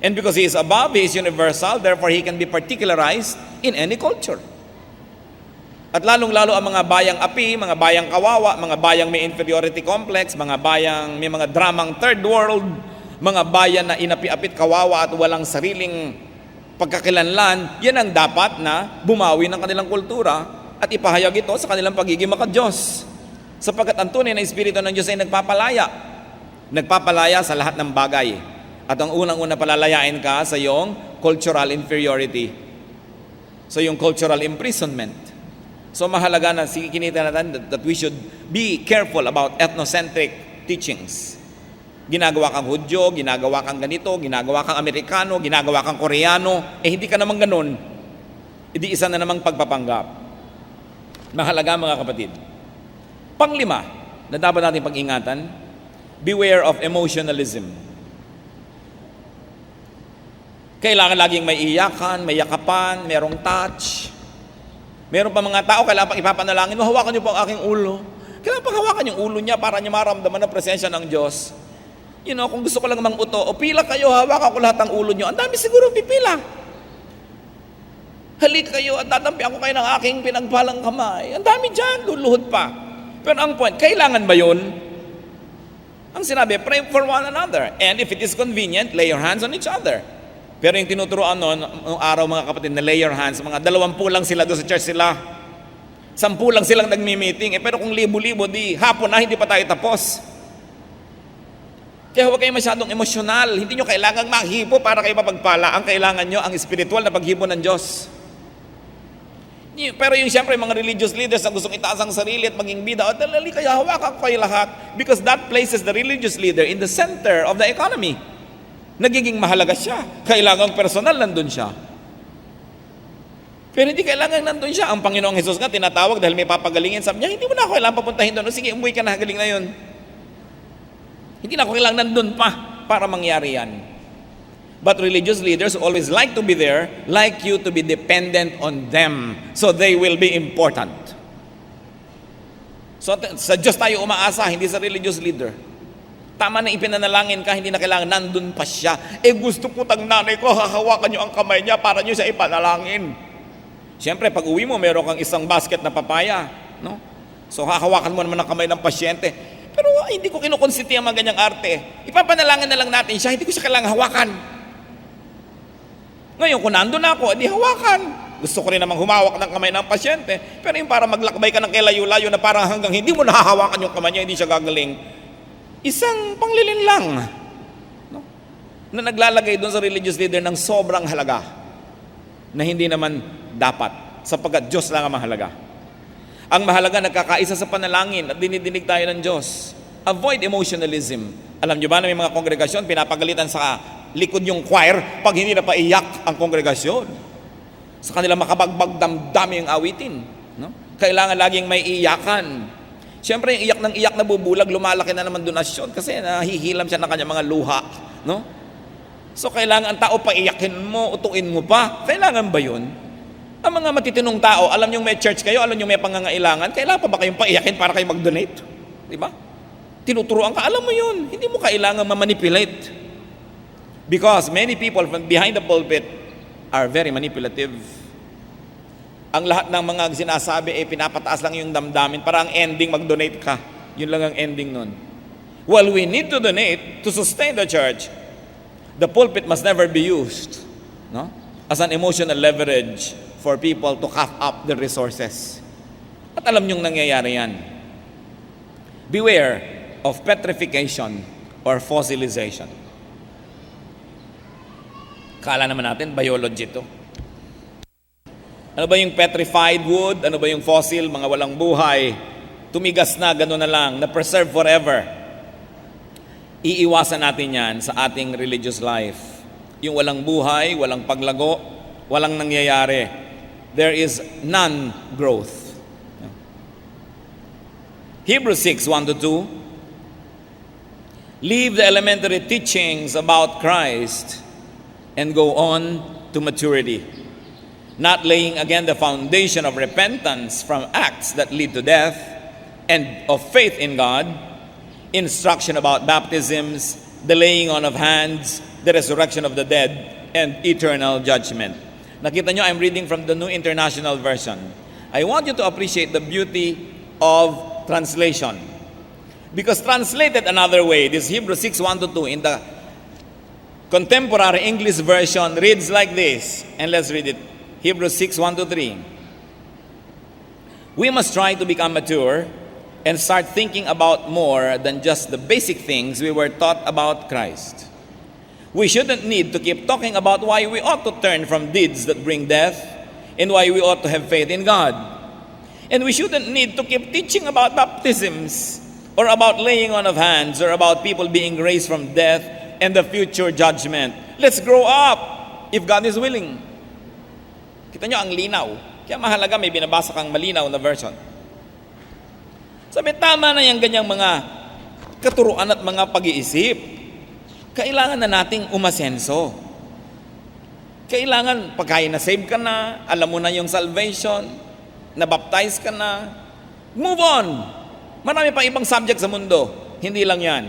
And because He is above, He is universal, therefore He can be particularized in any culture. At lalong-lalo ang mga bayang api, mga bayang kawawa, mga bayang may inferiority complex, mga bayang may mga dramang third world, mga bayan na inapi-apit kawawa at walang sariling pagkakilanlan, yan ang dapat na bumawi ng kanilang kultura at ipahayag ito sa kanilang pagiging maka-Diyos. Sapagkat ang tunay na Espiritu ng Diyos ay nagpapalaya. Nagpapalaya sa lahat ng bagay. At ang unang-una palalayain ka sa iyong cultural inferiority. Sa iyong cultural imprisonment. So mahalaga na sikinita natin that we should be careful about ethnocentric teachings. Ginagawa kang Hudyo, ginagawa kang ganito, ginagawa kang Amerikano, ginagawa kang Koreano, hindi ka naman ganun. Hindi isa na namang pagpapanggap. Mahalaga mga kapatid. Panglima, na dapat natin pag-ingatan, beware of emotionalism. Kailangan laging may iyakan, may yakapan, merong touch. Meron pa mga tao, kailangan pang ipapanalangin mo, hawakan niyo po ang aking ulo. Kailangan pang hawakan yung ulo niya para niya maramdaman ang presensya ng Diyos. Kung gusto ko lang manguto, o pila kayo, hawakan ko lahat ng ulo niyo. Ang dami siguro pipila. Halika kayo at tatampi ako kayo ng aking pinagpalang kamay. Ang dami dyan, luluhod pa. Pero ang point, kailangan ba yun? Ang sinabi, pray for one another. And if it is convenient, lay your hands on each other. Pero yung tinuturoan noong araw mga kapatid na lay your hands, mga 20 lang sila doon sa church sila. 10 lang silang nagmi-meeting. Pero kung libo-libo, di hapon na, hindi pa tayo tapos. Kaya huwag kayo masyadong emosyonal. Hindi nyo kailangang maghipo para kayo mapagpala. Ang kailangan nyo, ang spiritual na paghipo ng Diyos. Pero yung siyempre mga religious leaders na gustong itaas ang sarili at maging bida, dali kayo, hawakan ko kayo lahat. Because that places the religious leader in the center of the economy. Nagiging mahalaga siya. Kailangang personal nandun siya. Pero hindi kailangan nandun siya. Ang Panginoong Hesus nga tinatawag dahil may papagalingin. Sabi niya, hindi mo na ako kailangan papuntahin doon. Sige, umuwi ka na, galing na yun. Hindi na ako kailangan nandun pa para mangyari yan. But religious leaders always like to be there, like you to be dependent on them. So they will be important. So sa Diyos tayo umaasa, hindi sa religious leader. Tama na ipinanalangin ka, hindi na kailangan nandun pa siya. Gusto po tang nanay ko, hahawakan niyo ang kamay niya para niyo siya ipanalangin. Siyempre, pag uwi mo, meron kang isang basket na papaya. No? So hahawakan mo naman ang kamay ng pasyente. Pero hindi ko kinukonsinti ang mga ganyang arte. Ipapanalangin na lang natin siya, hindi ko siya kailangan hawakan. Ngayon, kung nandun ako, edi hawakan. Gusto ko rin namang humawak ng kamay ng pasyente. Pero yung para maglakbay ka ng kailayo-layo na parang hanggang hindi mo nahahawakan yung kamay niya, hindi siya gagaling. Isang panglilin lang. No? Na naglalagay doon sa religious leader ng sobrang halaga. Na hindi naman dapat. Sapagkat Diyos lang ang mahalaga. Ang mahalaga, nagkakaisa sa panalangin at dinidinig tayo ng Diyos. Avoid emotionalism. Alam nyo ba na may mga kongregasyon, pinapagalitan sa likod yung choir pag hindi na paiyak ang kongregasyon. Sa kanila makabagbag damdami yung awitin. No? Kailangan laging may iyakan. Siyempre, yung iyak ng iyak na bubulag, lumalaki na naman donasyon kasi nahihilam siya ng kanyang mga luha. No? So, kailangan ang tao paiyakin mo, utuin mo pa. Kailangan ba yun? Ang mga matitinong tao, alam nyo may church kayo, alam nyo may pangangailangan, kailangan pa ba kayong paiyakin para kayo mag-donate? Di ba? Tinuturoan ka, alam mo yun. Hindi mo kailangan mamanipulate. Because many people from behind the pulpit are very manipulative. Ang lahat ng mga sinasabi pinapataas lang yung damdamin para ang ending mag-donate ka. Yun lang ang ending nun. Well, we need to donate to sustain the church. The pulpit must never be used, no, as an emotional leverage for people to cough up the resources. At alam niyong nangyayari yan. Beware of petrification or fossilization. Kala naman natin, biology to. Ano ba yung petrified wood? Ano ba yung fossil? Mga walang buhay. Tumigas na, gano'n na lang, na preserve forever. Iiwasan natin yan sa ating religious life. Yung walang buhay, walang paglago, walang nangyayari. There is non-growth. Hebrews 6:1-2. Leave the elementary teachings about Christ and go on to maturity, not laying again the foundation of repentance from acts that lead to death and of faith in God, instruction about baptisms, the laying on of hands, the resurrection of the dead, and eternal judgment. Nakita nyo, I'm reading from the New International Version. I want you to appreciate the beauty of translation. Because translated another way, this Hebrews 6:1-2 in the Contemporary English Version reads like this. And let's read it. Hebrews 6:1-3. We must try to become mature and start thinking about more than just the basic things we were taught about Christ. We shouldn't need to keep talking about why we ought to turn from deeds that bring death and why we ought to have faith in God. And we shouldn't need to keep teaching about baptisms or about laying on of hands or about people being raised from death and the future judgment. Let's grow up if God is willing. Kita nyo, ang linaw. Kaya mahalaga may binabasa kang malinaw na version. Sabi, tama na yung ganyang mga katuruan at mga pag-iisip. Kailangan na nating umasenso. Kailangan, pagkaya na-save ka na, alam mo na yung salvation, nabaptize ka na, move on. Marami pang ibang subject sa mundo. Hindi lang yan.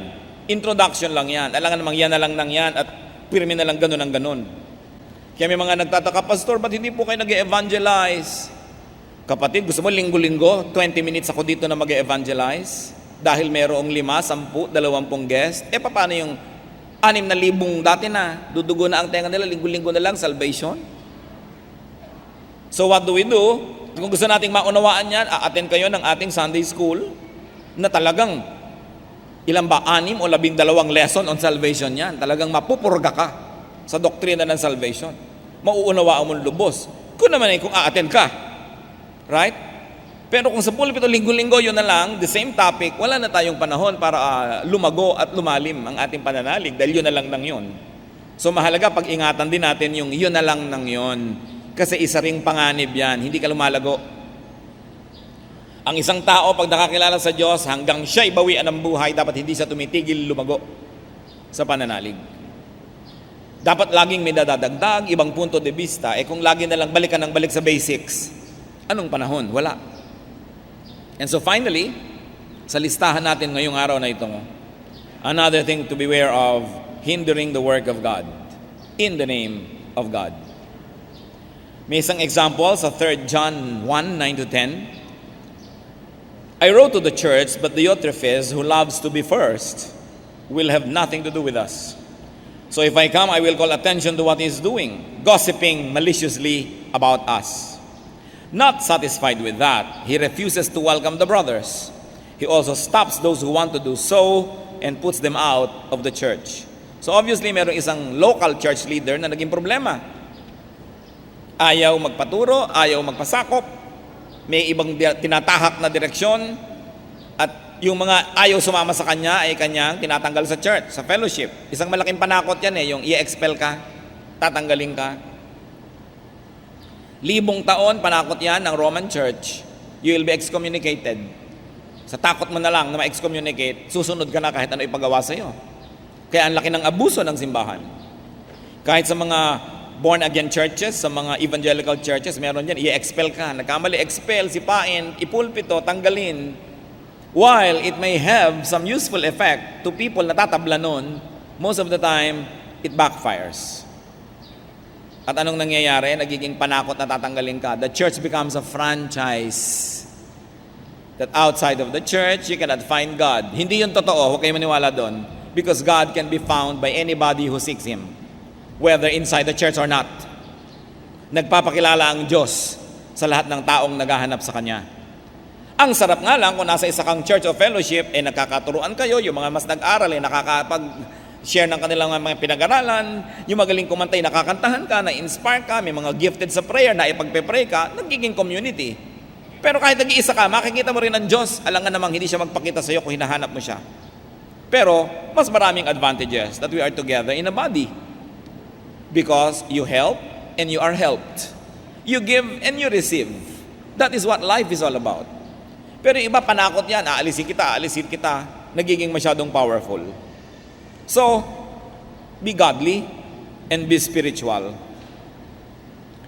Introduction lang yan. Alangan namang yan na lang nang yan at pirmi na lang ganun ang ganun. Kaya may mga nagtataka, Pastor, ba't hindi po kayo nag-evangelize? Kapatid, gusto mo linggo-linggo, 20 minutes ako dito na mag-evangelize? Dahil mayroong 5, 10, 20 guest? Paano yung 6,000 dati na? Dudugo na ang tenga nila, linggo-linggo na lang, salvation? So what do? Kung gusto nating maunawaan yan, a-attend kayo ng ating Sunday school na talagang ilan ba? 6 o 12 lesson on salvation yan. Talagang mapupurga ka sa doktrina ng salvation. Mauunawaan mo lubos. Kung naman kung a-attend ka. Right? Pero kung sa pulpito linggo-linggo yun na lang, the same topic, wala na tayong panahon para lumago at lumalim ang ating pananalig dahil yun na lang yun. So mahalaga pag-ingatan din natin yung yun na lang yun. Kasi isa ring panganib yan, hindi ka lumalago. Ang isang tao pag nakakilala sa Diyos, hanggang siya'y bawian ng buhay, dapat hindi siya tumitigil lumago sa pananalig. Dapat laging may dadadagdag, ibang punto de vista. Kung lagi na lang balikan ng balik sa basics, anong panahon? Wala. And so finally, sa listahan natin ngayong araw na ito, another thing to beware of, hindering the work of God in the name of God. May isang example sa 3 John 1:9-10. I wrote to the church, but Diotrephes, who loves to be first, will have nothing to do with us. So if I come, I will call attention to what he is doing, gossiping maliciously about us. Not satisfied with that, he refuses to welcome the brothers. He also stops those who want to do so and puts them out of the church. So obviously, merong isang local church leader na naging problema. Ayaw magpaturo, ayaw magpasakop, may ibang tinatahak na direksyon, at yung mga ayaw sumama sa kanya ay kanyang tinatanggal sa church, sa fellowship. Isang malaking panakot yan yung i-expel ka, tatanggalin ka. 1,000 taon panakot yan ng Roman Church, you will be excommunicated. Sa takot mo na lang na ma-excommunicate, susunod ka na kahit ano ipagawa sa'yo. Kaya ang laki ng abuso ng simbahan. Kahit sa mga born-again churches, sa mga evangelical churches, meron dyan, i-expel ka. Nagkamali, expel, sipain, ipulpito, tanggalin. While it may have some useful effect to people na tatabla nun, most of the time, it backfires. At anong nangyayari? Nagiging panakot na tatanggalin ka. The church becomes a franchise. That outside of the church, you cannot find God. Hindi yun totoo, huwag kayo maniwala doon. Because God can be found by anybody who seeks Him, whether inside the church or not. Nagpapakilala ang Diyos sa lahat ng taong naghahanap sa Kanya. Ang sarap nga lang kung nasa isa kang church of fellowship, nagkakaturuan kayo, yung mga mas nag-aral, nakakapag-share ng kanilang mga pinag-aralan, yung magaling kumantay, nakakantahan ka, na-inspire ka, may mga gifted sa prayer, na ipagpe-pray ka, nagiging community. Pero kahit nag-iisa ka, makikita mo rin ang Diyos, alangan namang hindi siya magpakita sa iyo kung hinahanap mo siya. Pero, mas maraming advantages that we are together in a body. Because you help and you are helped. You give and you receive. That is what life is all about. Pero iba panakot yan, aalisin kita, nagiging masyadong powerful. So, be godly and be spiritual.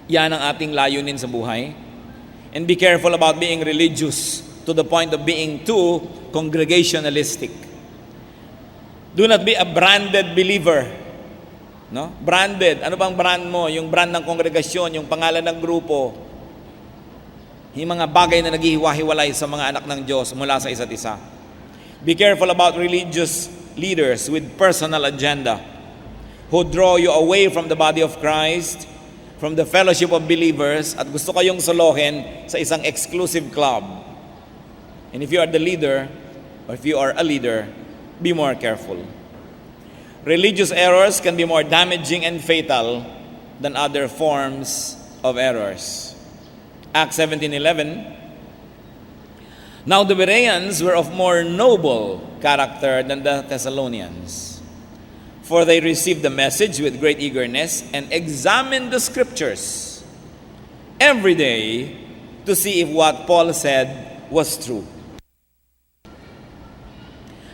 Yan ang ating layunin sa buhay. And be careful about being religious to the point of being too congregationalistic. Do not be a branded believer. No? Branded. Ano bang brand mo? Yung brand ng kongregasyon, yung pangalan ng grupo. Yung mga bagay na naghihiwa-hiwalay sa mga anak ng Diyos mula sa isa't isa. Be careful about religious leaders with personal agenda who draw you away from the body of Christ, from the fellowship of believers, at gusto kayong solohin sa isang exclusive club. And if you are the leader, or if you are a leader, be more careful. Religious errors can be more damaging and fatal than other forms of errors. Acts 17:11. Now the Bereans were of more noble character than the Thessalonians, for they received the message with great eagerness and examined the scriptures every day to see if what Paul said was true.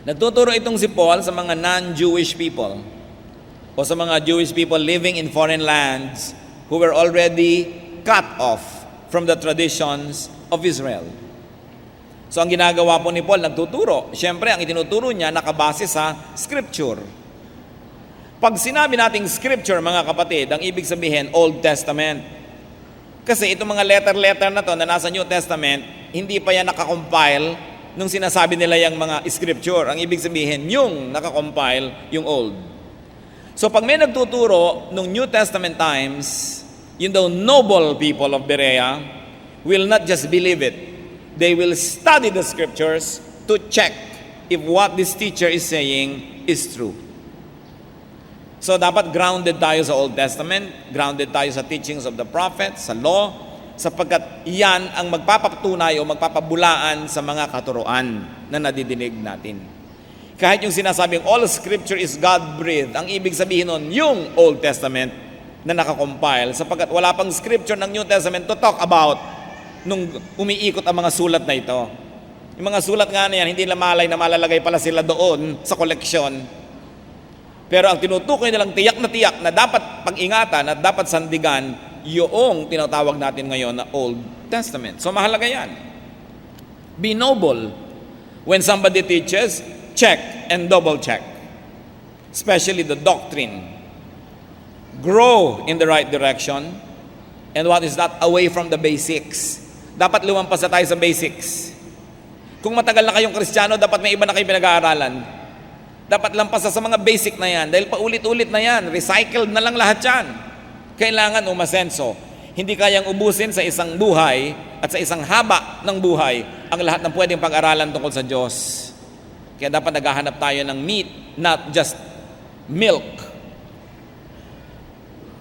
Nagtuturo itong si Paul sa mga non-Jewish people o sa mga Jewish people living in foreign lands who were already cut off from the traditions of Israel. So ang ginagawa po ni Paul, nagtuturo. Siyempre, ang itinuturo niya nakabase sa Scripture. Pag sinabi nating Scripture, mga kapatid, ang ibig sabihin, Old Testament. Kasi itong mga letter-letter na to na nasa New Testament, hindi pa yan nakakompile nung sinasabi nila yung mga Scripture. Ang ibig sabihin, yung nakakompile, yung Old. So pag may nagtuturo nung New Testament times, yung daw noble people of Berea will not just believe it. They will study the Scriptures to check if what this teacher is saying is true. So dapat grounded tayo sa Old Testament, grounded tayo sa teachings of the prophets, sa law, sapagkat yan ang magpapatunay o magpapabulaan sa mga katuruan na nadidinig natin. Kahit yung sinasabing all Scripture is God-breathed, ang ibig sabihin nun, yung Old Testament na nakakompile, sapagkat wala pang Scripture ng New Testament to talk about nung umiikot ang mga sulat na ito. Yung mga sulat nga na yan, hindi na malay na malalagay pala sila doon sa koleksyon. Pero ang tinutukoy nilang tiyak na dapat pag-ingatan at dapat sandigan yung tinatawag natin ngayon na Old Testament. So mahalaga yan. Be noble. When somebody teaches, check and double check. Especially the doctrine. Grow in the right direction. And what is that? Away from the basics. Dapat lumampas na tayo sa basics. Kung matagal na kayong Kristiyano, dapat may iba na kayo pinag-aaralan. Dapat lampas sa mga basic na yan. Dahil paulit-ulit na yan. Recycled na lang lahat yan. Kailangan umasenso. Hindi kayang ubusin sa isang buhay at sa isang haba ng buhay ang lahat ng pwedeng pag-aralan tungkol sa Diyos. Kaya dapat naghahanap tayo ng meat, not just milk.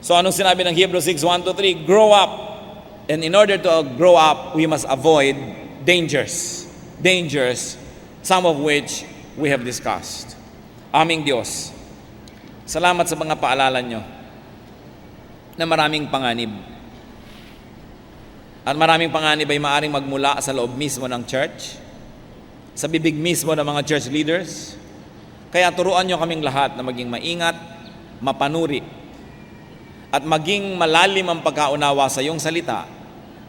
So anong sinabi ng Hebrews 6:1-3? Grow up. And in order to grow up, we must avoid dangers. Dangers, some of which we have discussed. Aming Diyos, salamat sa mga paalala nyo na maraming panganib. At maraming panganib ay maaaring magmula sa loob mismo ng church, sa bibig mismo ng mga church leaders. Kaya turuan nyo kaming lahat na maging maingat, mapanuri, at maging malalim ang pagkaunawa sa iyong salita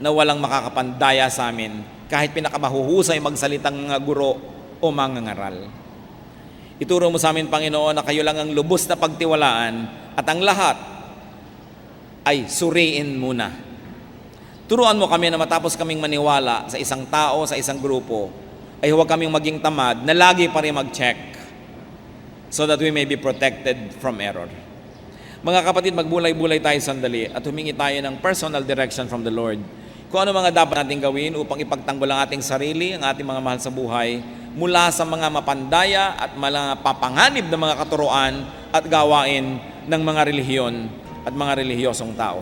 na walang makakapandaya sa amin kahit pinakamahuhusay magsalitang mga guro o mga ngaral. Ituro mo sa amin, Panginoon, na kayo lang ang lubos na pagtiwalaan at ang lahat ay suriin muna. Turuan mo kami na matapos kaming maniwala sa isang tao, sa isang grupo, ay huwag kaming maging tamad na lagi pa rin mag-check so that we may be protected from error. Mga kapatid, magbulay-bulay tayo sandali at humingi tayo ng personal direction from the Lord. Kung ano mga dapat natin gawin upang ipagtanggol ang ating sarili, ang ating mga mahal sa buhay, mula sa mga mapandaya at mga papanganib ng mga katuruan at gawain ng mga relihiyon at mga relihiyosong tao.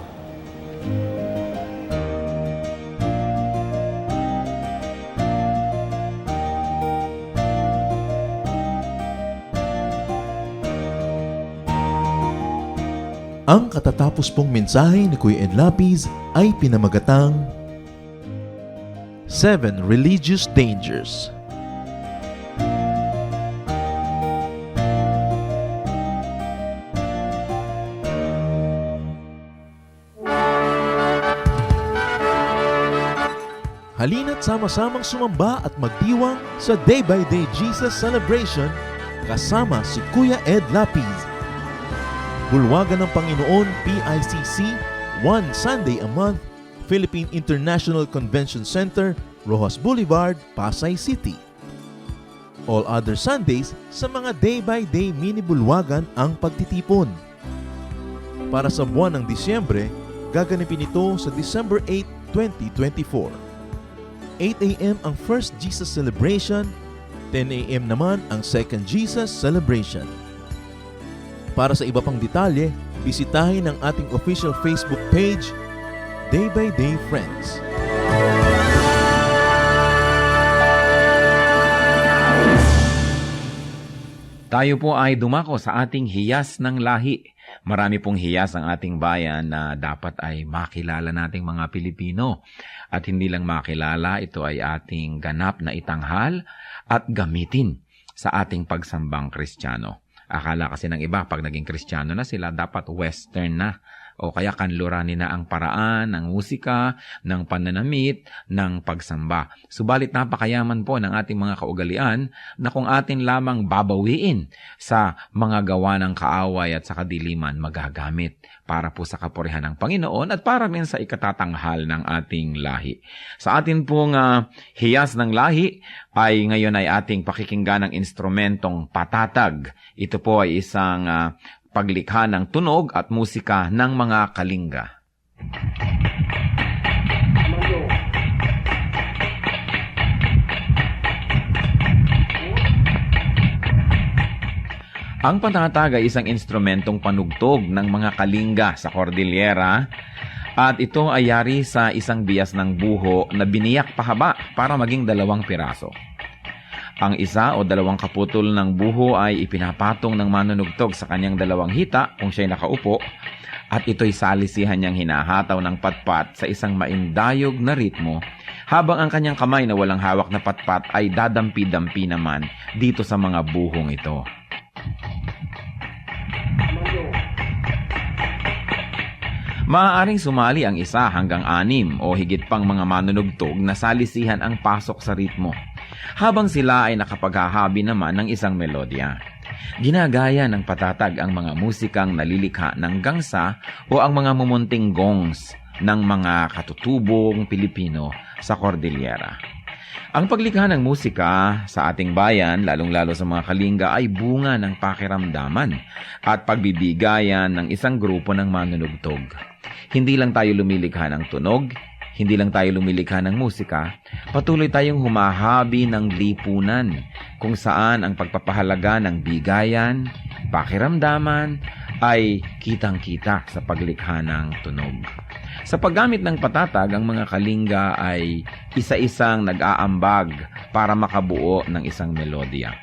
Ang katatapos pong mensahe ni Kuya Ed Lapiz ay pinamagatang 7 Religious Dangers. Halina't sama-samang sumamba at magdiwang sa Day by Day Jesus Celebration kasama si Kuya Ed Lapiz. Bulwagan ng Panginoon, PICC, one Sunday a month, Philippine International Convention Center, Rojas Boulevard, Pasay City. All other Sundays, sa mga day-by-day mini-bulwagan ang pagtitipon. Para sa buwan ng Disyembre, gaganapin ito sa December 8, 2024. 8 a.m. ang First Jesus Celebration, 10 a.m. naman ang Second Jesus Celebration. Para sa iba pang detalye, bisitahin ang ating official Facebook page, Day by Day Friends. Tayo po ay dumako sa ating hiyas ng lahi. Marami pong hiyas ang ating bayan na dapat ay makilala nating mga Pilipino. At hindi lang makilala, ito ay ating ganap na itanghal at gamitin sa ating pagsambang Kristiyano. Akala kasi ng iba, pag naging Kristiyano na sila, dapat Western na o kaya kanluranin na ang paraan ng musika, ng pananamit, ng pagsamba. Subalit napakayaman po ng ating mga kaugalian na kung atin lamang babawiin sa mga gawa ng kaaway at sa kadiliman magagamit para po sa kapurihan ng Panginoon at para rin sa ikatatanghal ng ating lahi. Sa atin pong hiyas ng lahi ay ngayon ay ating pakikinggan ng instrumentong patatag. Ito po ay isang paglikha ng tunog at musika ng mga kalinga. Ang patatag ay isang instrumentong panugtog ng mga kalinga sa Cordillera at ito ay yari sa isang bias ng buho na biniyak pahaba para maging 2 piraso. Ang isa o 2 kaputol ng buho ay ipinapatong ng manunugtog sa kanyang 2 hita kung siya'y nakaupo at ito'y salisihan niyang hinahataw ng patpat sa isang maindayog na ritmo habang ang kanyang kamay na walang hawak na patpat ay dadampi-dampi naman dito sa mga buhong ito. Maaaring sumali ang 1 hanggang 6 o higit pang mga manunugtog na salisihan ang pasok sa ritmo, habang sila ay nakapaghahabi naman ng isang melodya. Ginagaya ng patatag ang mga musikang nalilikha ng gangsa o ang mga mumunting gongs ng mga katutubong Pilipino sa Cordillera. Ang paglikha ng musika sa ating bayan, lalong-lalo sa mga kalinga, ay bunga ng pakiramdaman at pagbibigayan ng isang grupo ng manunugtog. Hindi lang tayo lumilikha ng tunog, hindi lang tayo lumilikha ng musika, patuloy tayong humahabi ng lipunan kung saan ang pagpapahalaga ng bigayan, pakiramdaman ay kitang-kita sa paglikha ng tunog. Sa paggamit ng patatag, ang mga kalinga ay isa-isang nag-aambag para makabuo ng isang melodya.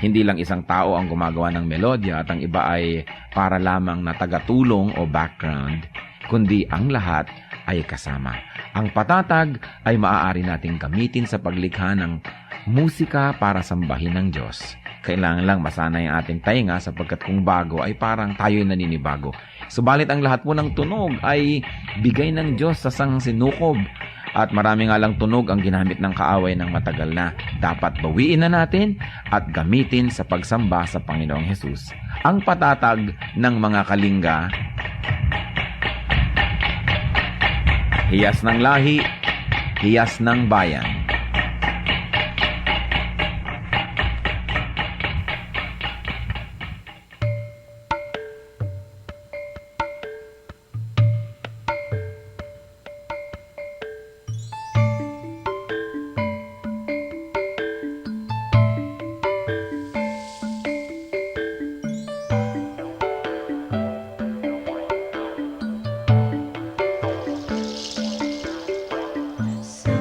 Hindi lang isang tao ang gumagawa ng melodya at ang iba ay para lamang na tagatulong o background, kundi ang lahat ay kasama. Ang patatag ay maaari nating gamitin sa paglikha ng musika para sambahin ng Diyos. Kailangan lang masanay ang ating tainga sapagkat kung bago ay parang tayo'y naninibago. Subalit ang lahat po ng tunog ay bigay ng Diyos sa sangsinukob at marami nga lang tunog ang ginamit ng kaaway ng matagal na. Dapat bawiin na natin at gamitin sa pagsamba sa Panginoong Hesus. Ang patatag ng mga kalinga, hiyas ng lahi, hiyas ng bayan. Sa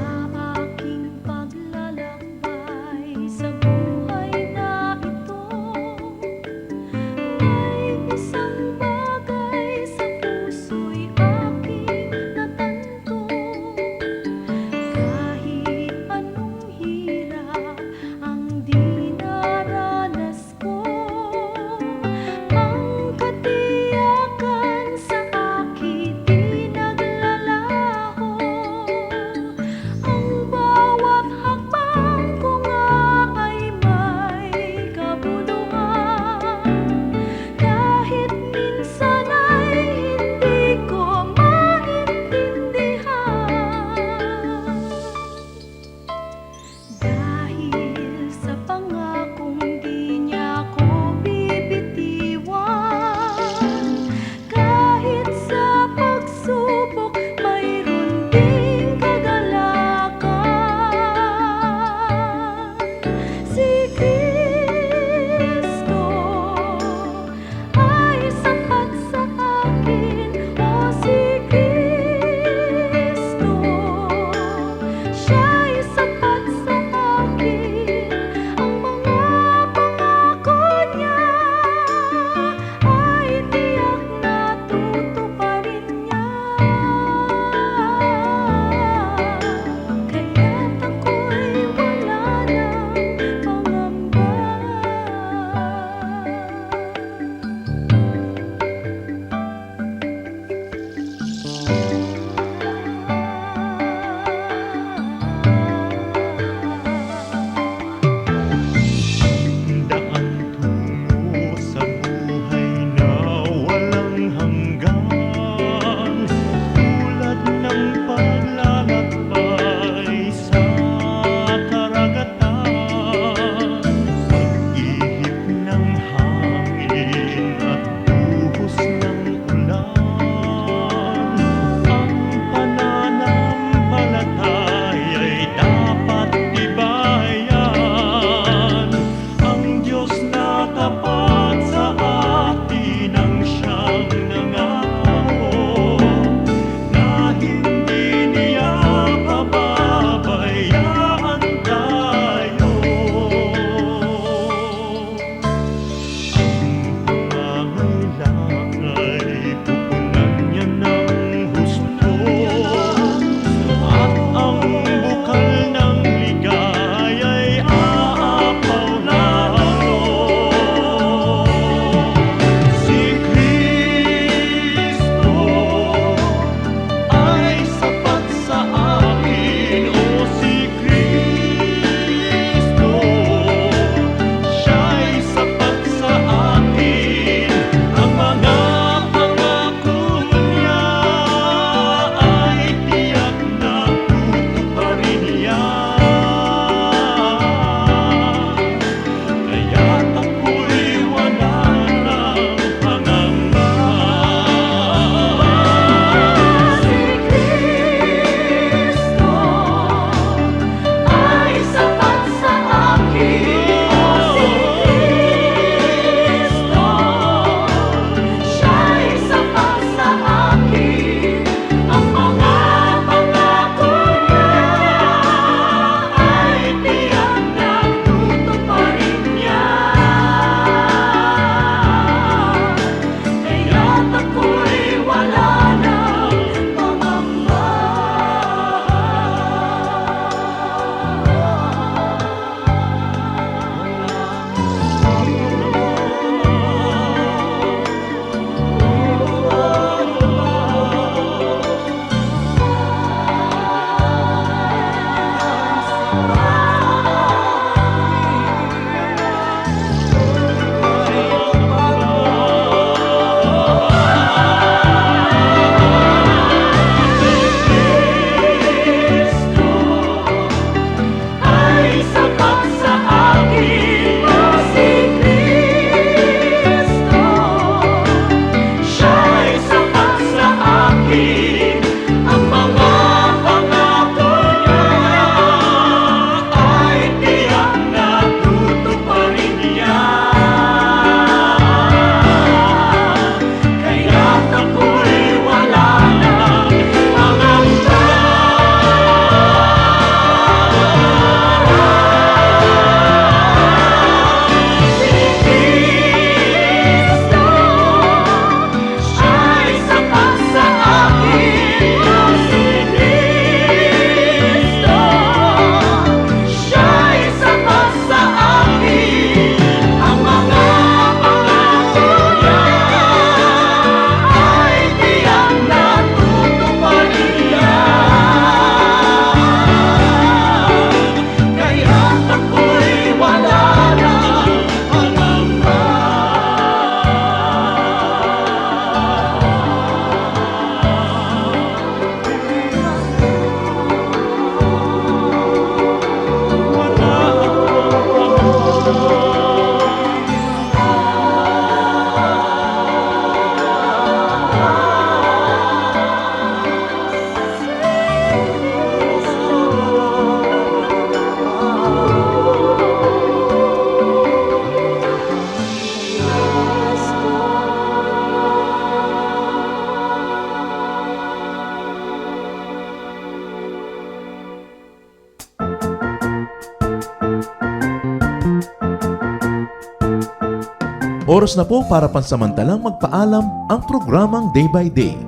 Oras na po para pansamantalang magpaalam ang programang Day by Day.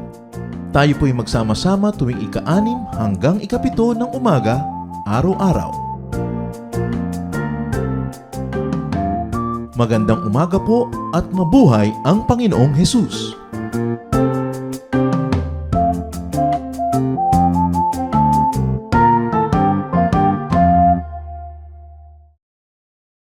Tayo po'y magsama-sama tuwing ika-6 hanggang ika-7 ng umaga, araw-araw. Magandang umaga po at mabuhay ang Panginoong Hesus!